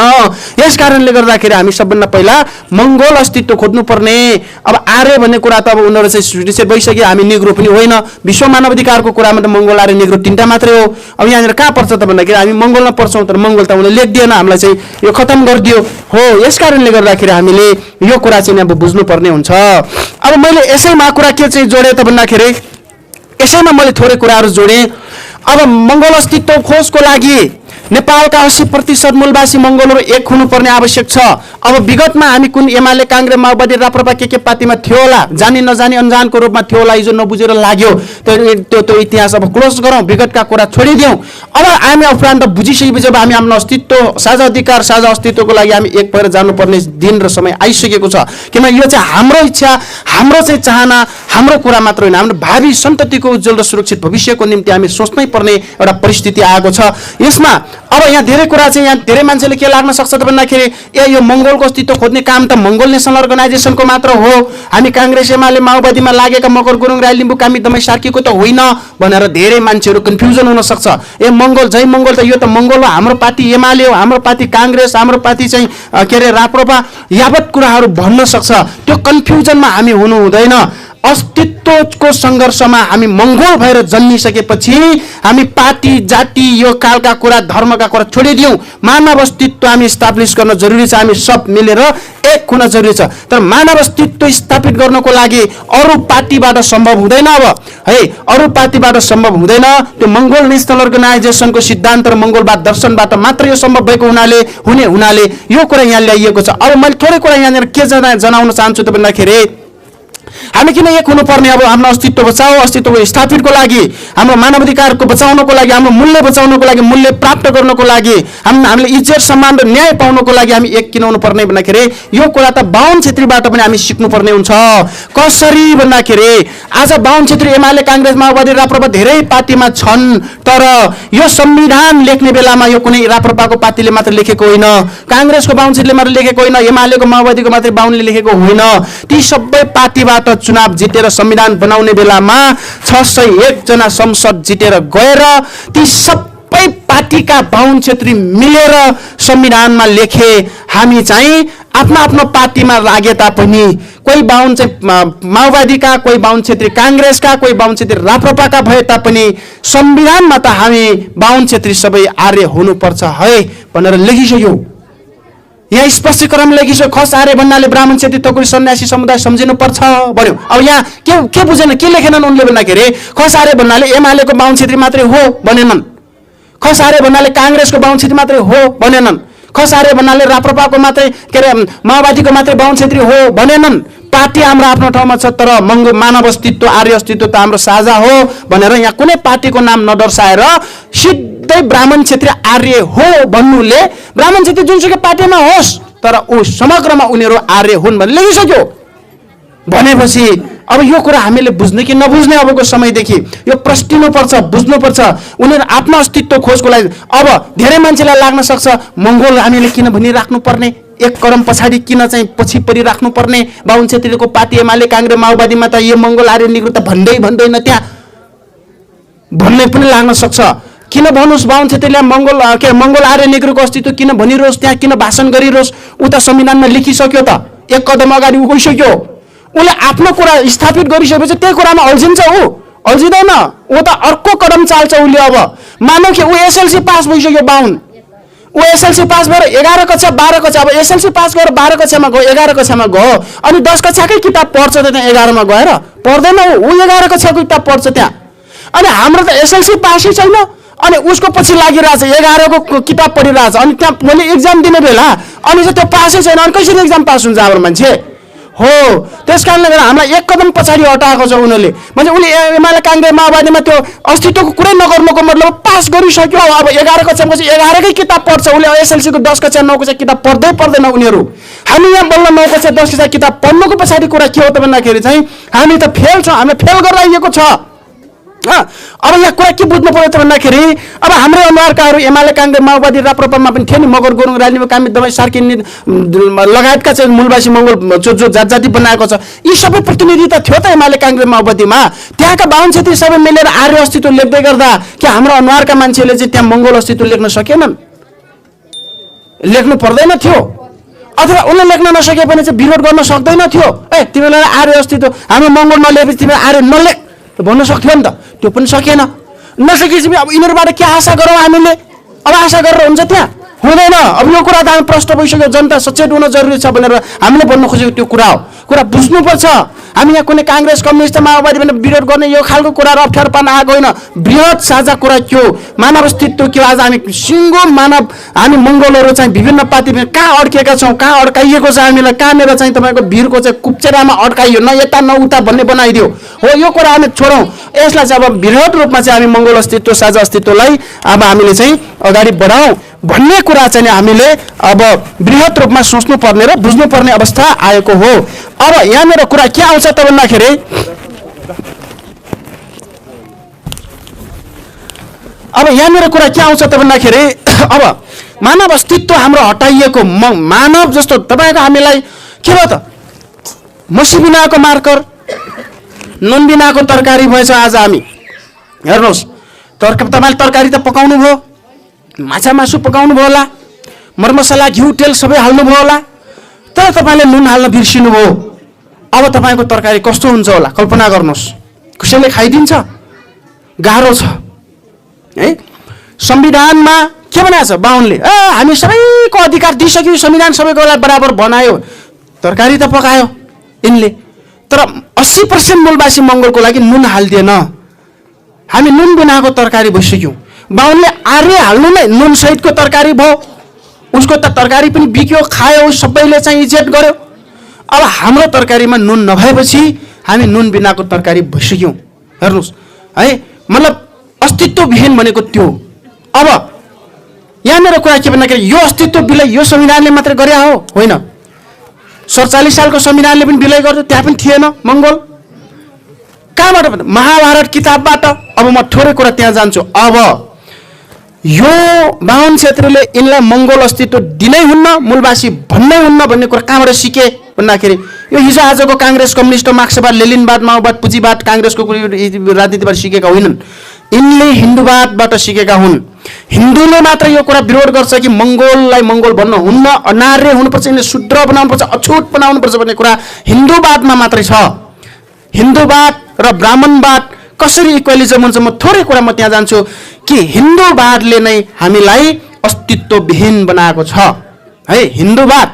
यस कारणले गर्दाखेरि हामी सबभन्दा पहिला मङ्गोल अस्तित्व खोज्नुपर्ने। अब आर्य भन्ने कुरा त अब उनीहरू चाहिँ रिसेट भइसक्यो, हामी निग्रो पनि होइन। विश्व मानव अधिकारको कुरामा त मङ्गोल आर्य निग्रो तीनटा मात्रै हो। अब यहाँनिर कहाँ पर्छ त भन्दाखेरि हामी मङ्गोलमा पर्छौँ, तर मङ्गोल त उनले लेखिदिएन, हामीलाई चाहिँ यो खतम गरिदियो। हो यस कारणले गर्दाखेरि हामीले यो कुरा चाहिँ अब बुझ्नुपर्ने हुन्छ। अब मैले यसैमा कुरा के चाहिँ जोडेँ त भन्दाखेरि यसैमा मैले थोरै कुराहरू जोडेँ। अब मङ्गोल अस्तित्व खोजको लागि नेपालका 80% मूलवासी मङ्गोलहरू एक हुनुपर्ने आवश्यक छ। अब विगतमा हामी कुन एमाले काङ्ग्रेस माओवादी राप्रपा के पार्टीमा थियो होला, जानी नजानी अनजानको रूपमा थियो होला, हिजो नबुझेर लाग्यो। त्यो इतिहास अब क्लोज गरौँ, विगतका कुरा छोडिदिउँ। अब हामी उपरान्त बुझिसकेपछि अब हामी आफ्नो अस्तित्व, साझा अधिकार, साझा अस्तित्वको लागि हामी एक भएर जानुपर्ने दिन र समय आइसकेको छ। किनभने यो चाहिँ हाम्रो इच्छा, हाम्रो चाहिँ चाहना, हाम्रो कुरा मात्र होइन, हाम्रो भावी सन्ततिको उज्जवल र सुरक्षित भविष्यको निम्ति हामी सोच्नै पर्ने एउटा परिस्थिति आएको छ। यसमा अब यहाँ धेरै कुरा चाहिँ यहाँ धेरै मान्छेले के लाग्न सक्छ त भन्दाखेरि यो मङ्गोलको अस्तित्व खोज्ने काम त मङ्गोल नेसनल अर्गनाइजेसनको मात्र हो, हामी काङ्ग्रेस एमाले माओवादीमा लागेका मकर गुरुङ राई लिम्बू कामी दमाई सार्कीको त होइन भनेर धेरै मान्छेहरू कन्फ्युजन हुन सक्छ। मङ्गोल जय मङ्गोल त यो त मङ्गोल हो, हाम्रो पार्टी एमाले हो, हाम्रो पार्टी काङ्ग्रेस, हाम्रो पार्टी चाहिँ के अरे राप्रपा, यावत कुराहरू भन्न सक्छ। त्यो कन्फ्युजनमा हामी हुनु हुँदैन। अस्तित्वको सङ्घर्षमा हामी मङ्गोल भएर जन्मिसकेपछि हामी पार्टी जाति यो कालका कुरा धर्मका कुरा छोडिदिउँ। मानव अस्तित्व हामी इस्टाब्लिस गर्न जरुरी छ, हामी सब मिलेर एक हुन जरुरी छ। तर मानव अस्तित्व स्थापित गर्नको लागि अरू पार्टीबाट सम्भव हुँदैन। अब है अरू पार्टीबाट सम्भव हुँदैन। त्यो मङ्गोल नेसनल अर्गनाइजेसनको सिद्धान्त र मङ्गोलवाद दर्शनबाट मात्र यो सम्भव भएको हुनाले यो कुरा यहाँ ल्याइएको छ। अब मैले थोरै कुरा यहाँनिर के जनाउन चाहन्छु त भन्दाखेरि हामी किन एक हुनुपर्ने? अब हाम्रो अस्तित्व बचाओ, अस्तित्वको स्थापितको लागि, हाम्रो मानवाधिकारको बचाउनको लागि, हाम्रो मूल्य बचाउनको लागि, मूल्य प्राप्त गर्नको लागि, हामीले इज्जत सम्मान र न्याय पाउनको लागि हामी एक किन हुनुपर्ने भन्दाखेरि यो कुरा त बाहुन छेत्रीबाट पनि हामी सिक्नुपर्ने हुन्छ। कसरी भन्दाखेरि आज बाहुन छेत्री, एमाले, काङ्ग्रेस, माओवादी, राप्रपा धेरै पार्टीमा छन्, तर यो संविधान लेख्ने बेलामा यो कुनै राप्रपाको पार्टीले मात्र लेखेको होइन, काङ्ग्रेसको बाहुन छेत्रीले मात्र लेखेको होइन, एमालेको माओवादीको मात्रै बाहुनले लेखेको होइन। ती सबै पार्टीबाट चुनाव जितेर संविधान बनाउने बेलामा 601 जना संसद जितेर गएर ती सबै पार्टीका बाहुन छेत्री मिलेर संविधानमा लेखे। हामी चाहिँ आफ्नो आफ्नो पार्टीमा लागे तापनि कोही बाहुन चाहिँ माओवादीका, कोही बाहुन छेत्री काङ्ग्रेसका, कोही बाहुन छेत्री राप्रपाका भए तापनि संविधानमा त हामी बाहुन छेत्री सबै आर्य हुनुपर्छ है भनेर लेखिसक्यौँ। यहाँ स्पष्टीकरण लेखिसक्यो। खस आर्य भन्नाले ब्राह्मण, छेत्री, ठकुरी, सन्यासी समुदाय सम्झिनुपर्छ भन्यो। अब यहाँ के बुझेन, के लेखेनन् उनले भन्दाखेरि खस आर्य भन्नाले एमालेको बाहुन छेत्री मात्रै हो भनेनन्, खस आर्य भन्नाले काङ्ग्रेसको बाहुन छेत्री मात्रै हो भनेनन्, खस आर्य भन्नाले राप्रपाको मात्रै के अरे माओवादीको मात्रै बाहुन छेत्री हो भनेनन्। पार्टी हाम्रो आफ्नो ठाउँमा छ, तर मानव अस्तित्व, आर्य अस्तित्व त हाम्रो साझा हो भनेर यहाँ कुनै पार्टीको नाम नदर्शाएर सिधै ब्राह्मण छेत्री आर्य हो भन्नुले ब्राह्मण छेत्री जुनसुकै पार्टीमा होस् तर ऊ समग्रमा उनीहरू आर्य हुन् भन्ने लेखिसक्यो। भनेपछि अब यो कुरा हामीले बुझ्ने कि नबुझ्ने अबको समयदेखि यो प्रश्निनुपर्छ, बुझ्नुपर्छ। उनीहरू आफ्नो अस्तित्व खोजको लागि अब धेरै मान्छेलाई लाग्न सक्छ मङ्गोल हामीले किन भनिराख्नु पर्ने, एक कदम पछाडि किन चाहिँ पछि परिराख्नु पर्ने, बाहुन छेत्रीको पार्टी एमाले, काङ्ग्रेस, माओवादीमा त यो मङ्गोल आर्य निग्रो त भन्दैन त्यहाँ भन्ने पनि लाग्न सक्छ। किन भन्नुहोस् बाहुन छेत्रीले मङ्गोल आर्य निग्रोको अस्तित्व किन भनिरहोस्, त्यहाँ किन भाषण गरिरहोस्? उता संविधानमा लेखिसक्यो त, एक कदम अगाडि गइसक्यो। उसले आफ्नो कुरा स्थापित गरिसकेपछि त्यही कुरामा अल्झिन्छ, ऊ अल्झिँदैन, ऊ त अर्को कदम चाल्छ उसले। अब मानौ कि ऊ एसएलसी पास भइसक्यो बाहुन, ऊ एसएलसी पास भएर 11 कक्षा 12 कक्षा, अब एसएलसी पास गरेर 12 कक्षामा गयो, 11 कक्षामा गयो, अनि 10 कक्षाकै किताब पढ्छ त त्यहाँ 11 मा गएर पढ्दैन, ऊ 11 कक्षाको किताब पढ्छ त्यहाँ। अनि हाम्रो त एसएलसी पासै छैन, अनि उसको पछि लागिरहेछ 11 को किताब पढिरहेछ, अनि त्यहाँ मैले एक्जाम दिने बेला अनि चाहिँ त्यो पासै छैन, अनि कसरी एक्जाम पास हुन्छ हाम्रो मान्छे हो? त्यस कारणले गर्दा हामीलाई एक कदम पछाडि हटाएको छ उनीहरूले। म्हणजे उसले एमाले, काङ्ग्रेस, माओवादीमा त्यो अस्तित्वको कुरै नगर्नुको मतलब पास गरिसक्यो। अब 11 कक्षामा 11 कै किताब पढ्छ उसले, एसएलसी को 10 कक्षा 9 कक्षा किताब पर्दैन उनीहरू। हामी यहाँ बल्ल 9 कक्षा 10 कक्षा किताब पढ्नुको पछाडि कुरा के हो त भन्दाखेरि चाहिँ हामी त फेल छौँ, हामीले फेल गरेर आइएको छ। अब यहाँ कुरा के बुझ्नु पर्यो त भन्दाखेरि अब हाम्रो अनुहारकाहरू एमाले, काङ्ग्रेस, माओवादी, राप्रपामा पनि थियो नि, मगर गुरुङ, राजनीति, कामी, दबाई, सार्की लगायतका चाहिँ मूलवासी मङ्गोल जो जात जाति बनाएको छ, यी सबै प्रतिनिधि त थियो त एमाले, काङ्ग्रेस, माओवादीमा। त्यहाँका बाहुन छेत्री सबै मिलेर आर्य अस्तित्व लेख्दै गर्दा कि हाम्रो अनुहारका मान्छेले चाहिँ त्यहाँ मङ्गोल अस्तित्व लेख्न सकेनन्, लेख्नु पर्दैन थियो, अथवा उसले लेख्न नसके पनि चाहिँ विरोध गर्न सक्दैन थियो। तिमीलाई आर्य अस्तित्व हाम्रो मङ्गोल नलेखेपछि तिमीले आर्य नलेख भन्न सक्थ्यो नि त, त्यो पनि सकेन। नसकेपछि अब यिनीहरूबाट के आशा गरौँ हामीले? अब आशा गरेर हुन्छ त्यहाँ? हुँदैन। अब यो कुरा त हामी प्रश्न भइसक्यो, जनता सचेत हुन जरुरी छ भनेर हामीले भन्न खोजेको त्यो कुरा हो। कुरा बुझ्नुपर्छ। हामी यहाँ कुनै काङ्ग्रेस, कम्युनिस्ट, माओवादी भनेर विरोध गर्ने यो खालको कुराहरू अप्ठ्यारो पार्न आएको होइन। बृहत साझा कुरा के हो? मानव अस्तित्व के हो? आज हामी सिङ्गो मानव, हामी मङ्गोलहरू चाहिँ विभिन्न पार्टीमा कहाँ अड्केका छौँ, कहाँ अड्काइएको छ हामीलाई, कहाँनिर चाहिँ तपाईँको भिरको चाहिँ कुप्चेरामा अड्काइयो, न यता न उता भन्ने बनाइदियो हो। यो कुरा हामी छोडौँ, यसलाई चाहिँ अब बृहत रूपमा चाहिँ हामी मङ्गोल अस्तित्व, साझा अस्तित्वलाई अब हामीले चाहिँ अगाडि बढाउँ भन्ने कुरा चाहिँ हामीले अब बृहत रूपमा सोच्नुपर्ने र बुझ्नुपर्ने अवस्था आएको हो। अब यहाँनिर कुरा के आउँछ त भन्दाखेरि अब मानव अस्तित्व हाम्रो हटाइएको, मानव जस्तो तपाईँको हामीलाई के भयो त? मसी बिनाको मार्कर, नुन बिनाको तरकारी भएछ आज हामी। हेर्नुहोस्, तपाईँले तरकारी त पकाउनु भयो, माछा मासु पकाउनु भयो होला, मरमसला, घिउ, तेल सबै हाल्नु भयो होला, तर तपाईँले नुन हाल्न बिर्सिनु भयो। अब तपाईँको तरकारी कस्तो हुन्छ होला कल्पना गर्नुहोस्। कसैले खाइदिन्छ? गाह्रो छ है। संविधानमा के भनेको छ बाहुनले? हामी सबैको अधिकार दिइसक्यो, संविधान सबैको लागि बराबर बनायो, तरकारी त पकायो यिनले, तर 80% मूलवासी मङ्गोलको लागि नुन हालिदिएन। हामी नुन बिनाको तरकारी भइसक्यौँ। बाहुनले आर्य हाल्नु नै नुन सहितको तरकारी भयो, उसको त तरकारी पनि बिक्यो, खायो, सबैले चाहिँ इज्जत गर्यो। अब हाम्रो तरकारीमा नुन नभएपछि हामी नुन बिनाको तरकारी भइसक्यौँ। हेर्नुहोस् है, मतलब अस्तित्वविहीन भनेको त्यो। अब यहाँनिर कुरा के भन्दाखेरि यो अस्तित्व विलय यो संविधानले मात्रै गरे हो होइन, 47 सालको संविधानले पनि विलय गर्यो, त्यहाँ पनि थिएन मङ्गोल। कहाँबाट भन्दा महाभारत किताबबाट। अब म थोरै कुरा त्यहाँ जान्छु। अब यो बाहुन क्षेत्रले यिनलाई मङ्गोल अस्तित्व दिनै हुन्न, मूलवासी भन्नै हुन्न भन्ने कुरा कहाँबाट सिके भन्दाखेरि यो हिजो आजको काङ्ग्रेस, कम्युनिस्ट, मार्क्सवाद, लेनिनवाद, माओवाद, पुँजीवाद, काङ्ग्रेसको राजनीतिबाट सिकेका होइनन्, यिनले हिन्दूवादबाट सिकेका हुन्। हिन्दूले मात्र यो कुरा विरोध गर्छ कि मङ्गोललाई मङ्गोल भन्न हुन्न, अनार्य हुनुपर्छ, यिनले शूद्र बनाउनुपर्छ, अछुत बनाउनुपर्छ भन्ने कुरा हिन्दूवादमा मात्रै छ। हिन्दूवाद र ब्राह्मणवाद कसरी इक्वलिजम हुन्छ, म थोरै कुरा म त्यहाँ जान्छु कि हिन्दूवादले नै हामीलाई अस्तित्वविहीन बनाएको छ है, हिन्दूवाद।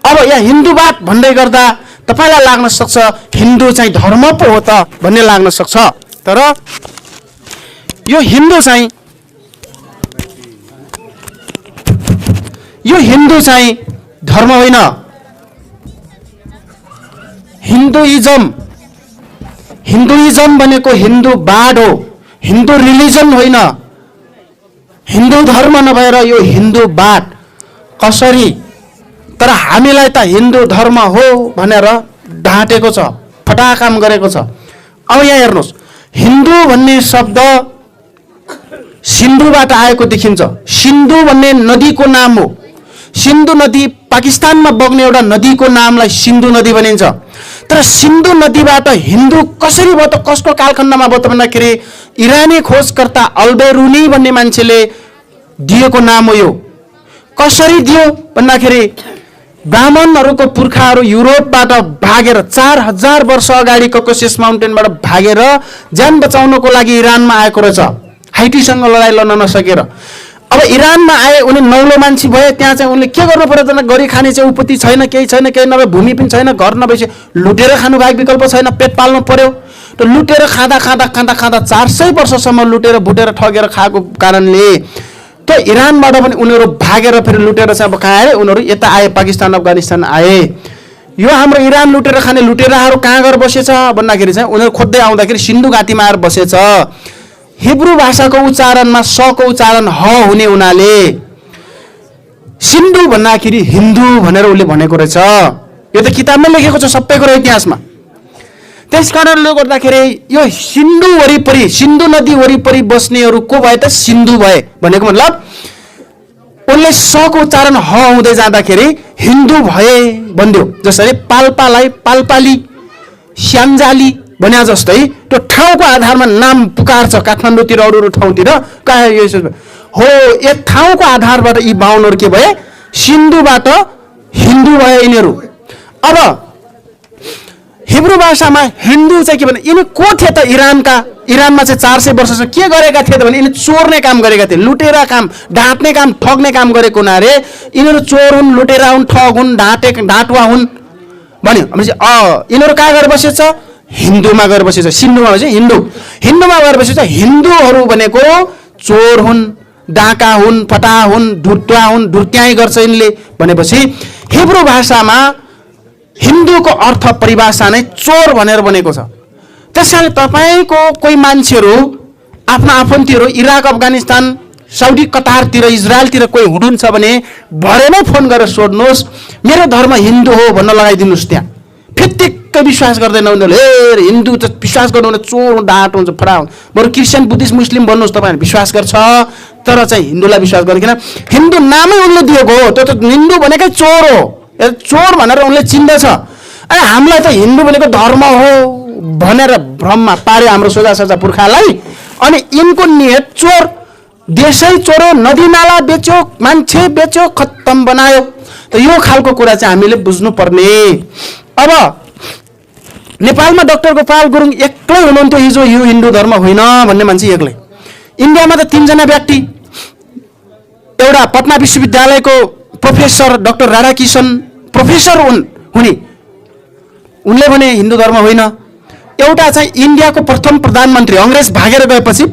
अब यहाँ हिन्दूवाद भन्दै गर्दा तपाईँलाई लाग्न सक्छ हिन्दू चाहिँ धर्म पो हो त भन्ने लाग्न सक्छ, तर यो हिन्दू चाहिँ धर्म होइन। हिन्दुइजम भनेको हिन्दूवाद हो, हिन्दू रिलिजन होइन, हिन्दू धर्म नभएर यो हिन्दूवाद। कसरी? तर हामीलाई त हिन्दू धर्म हो भनेर ढाँटेको छ, फटा काम गरेको छ। अब यहाँ हेर्नुहोस्, हिन्दू भन्ने शब्द सिन्धुबाट आएको देखिन्छ। सिन्धु भन्ने नदीको नाम हो। सिन्धु नदी पाकिस्तानमा बग्ने एउटा नदीको नामलाई सिन्धु नदी भनिन्छ। तर सिन्धु नदीबाट हिन्दू कसरी भयो त, कसको कालखण्डमा भयो त भन्दाखेरि इरानी खोजकर्ता अल्बेरुनी भन्ने मान्छेले दिएको नाम हो यो। कसरी दियो भन्दाखेरि ब्राह्मणहरूको पुर्खाहरू युरोपबाट भागेर 4000 वर्ष अगाडि ककोसियस माउन्टेनबाट भागेर ज्यान बचाउनको लागि इरानमा आएको रहेछ, हाइटीसँग लडाइँ लड्न नसकेर। अब इरानमा आए, उनी नौलो मान्छे भए। त्यहाँ चाहिँ उनले के गर्नु पर्यो त, गरी खाने चाहिँ उपति छैन, केही छैन, केही नभए भूमि पनि छैन, घर नभएपछि लुटेर खानु बाहेक विकल्प छैन, पेट पाल्नु पर्यो। त लुटेर खाँदा 400 वर्षसम्म लुटेर भुटेर ठगेर खाएको कारणले त्यो इरानबाट पनि उनीहरू भागेर फेरि लुटेर चाहिँ अब कहाँ आए, उनीहरू यता आए, पाकिस्तान अफगानिस्तान आए। यो हाम्रो इरान लुटेर खाने लुटेराहरू कहाँ गएर बसेछ भन्दाखेरि चाहिँ उनीहरू खोज्दै आउँदाखेरि सिन्धु घाटीमा आएर बसेछ। हिब्रू भाषाको उच्चारणमा सको उच्चारण ह हुने हुनाले सिन्धु भन्दाखेरि हिन्दू भनेर उसले भनेको रहेछ। यो त किताबमै लेखेको छ सबै कुरा इतिहासमा। त्यस कारणले गर्दाखेरि यो सिन्धु वरिपरि, सिन्धु नदी वरिपरि बस्नेहरू को भए त सिन्धु भए भनेको मतलब उनले सको उच्चारण ह हुँदै जाँदाखेरि हिन्दू भए भन्दियो। जसरी पाल्पालाई पाल्पाली, स्याङ्जाली भने जस्तै त्यो ठाउँको आधारमा नाम पुकार्छ। काठमाडौँतिर अरू ठाउँतिर कहाँ हो, एक ठाउँको आधारबाट यी बाहुनहरू के भए, सिन्धुबाट हिन्दू भए यिनीहरू। अब हिब्रू भाषामा हिन्दू चाहिँ के भने यिनी को थिए त, इरानमा चाहिँ 400 वर्षसम्म के गरेका थिए त भने यिनी चोर्ने काम गरेका थिए, लुटेर काम, ढाँट्ने काम, ठग्ने काम गरेको हुनाले यिनीहरू चोर हुन्, लुटेरा हुन्, ठग हुन्, ढाँटुवा हुन् भन्यो। यिनीहरू कहाँ गएर बसेछ, हिन्दूमा गएर बसेछ। सिन्धुमा बसे हिन्दूमा गएर बसेछ। हिन्दूहरू भनेको चोर हुन्, डाका हुन्, फटा हुन्, ढुट्वा हुन्, ढुट्याइ गर्छ यिनले भनेपछि हिब्रू भाषामा हिन्दूको अर्थ परिभाषा नै चोर भनेर बनेको छ। त्यसैले तपाईँको कोही मान्छेहरू आफ्ना आफन्तहरू इराक, अफगानिस्तान, साउदी, कतारतिर, इजरायलतिर कोही हुनुहुन्छ भने भरे नै फोन गरेर सोध्नुहोस् मेरो धर्म हिन्दू हो भन्न लगाइदिनुहोस्। त्यहाँ फित्तिक्कै विश्वास गर्दैन उनीहरूले। ए हिन्दू त विश्वास गर्नु चोर, डाँट हुन्छ, फटा हुन्छ। बरु क्रिस्चियन, बुद्धिस्ट, मुस्लिम भन्नुहोस्, तपाईँहरू विश्वास गर्छ तर चाहिँ हिन्दूलाई विश्वास गर्दैन। हिन्दू नामै उनले दिएको हो, त्यो त हिन्दू भनेकै चोर हो, चोर भनेर उनले चिन्दछ। अनि हामीलाई त हिन्दू भनेको धर्म हो भनेर भ्रममा पार्यो हाम्रो सोझा पुर्खालाई। अनि यिनको नियत चोर, देशै चोरो, नदी नाला बेच्यो, मान्छे बेच्यो, खत्तम बनायो। त यो खालको कुरा चाहिँ हामीले बुझ्नु पर्ने। अब नेपालमा डाक्टर गोपाल गुरुङ एक्लै हुनुहुन्थ्यो हिजो यो हिन्दू धर्म होइन भन्ने मान्छे एक्लै। इन्डियामा त 3 जना व्यक्ति, एउटा पटना विश्वविद्यालयको प्रोफेसर डाक्टर राधाकिशन प्रोफेसर हुने, उनले भने हिन्दू धर्म होइन। एउटा चाहिँ इन्डियाको प्रथम प्रधानमन्त्री, अङ्ग्रेज भागेर गएपछि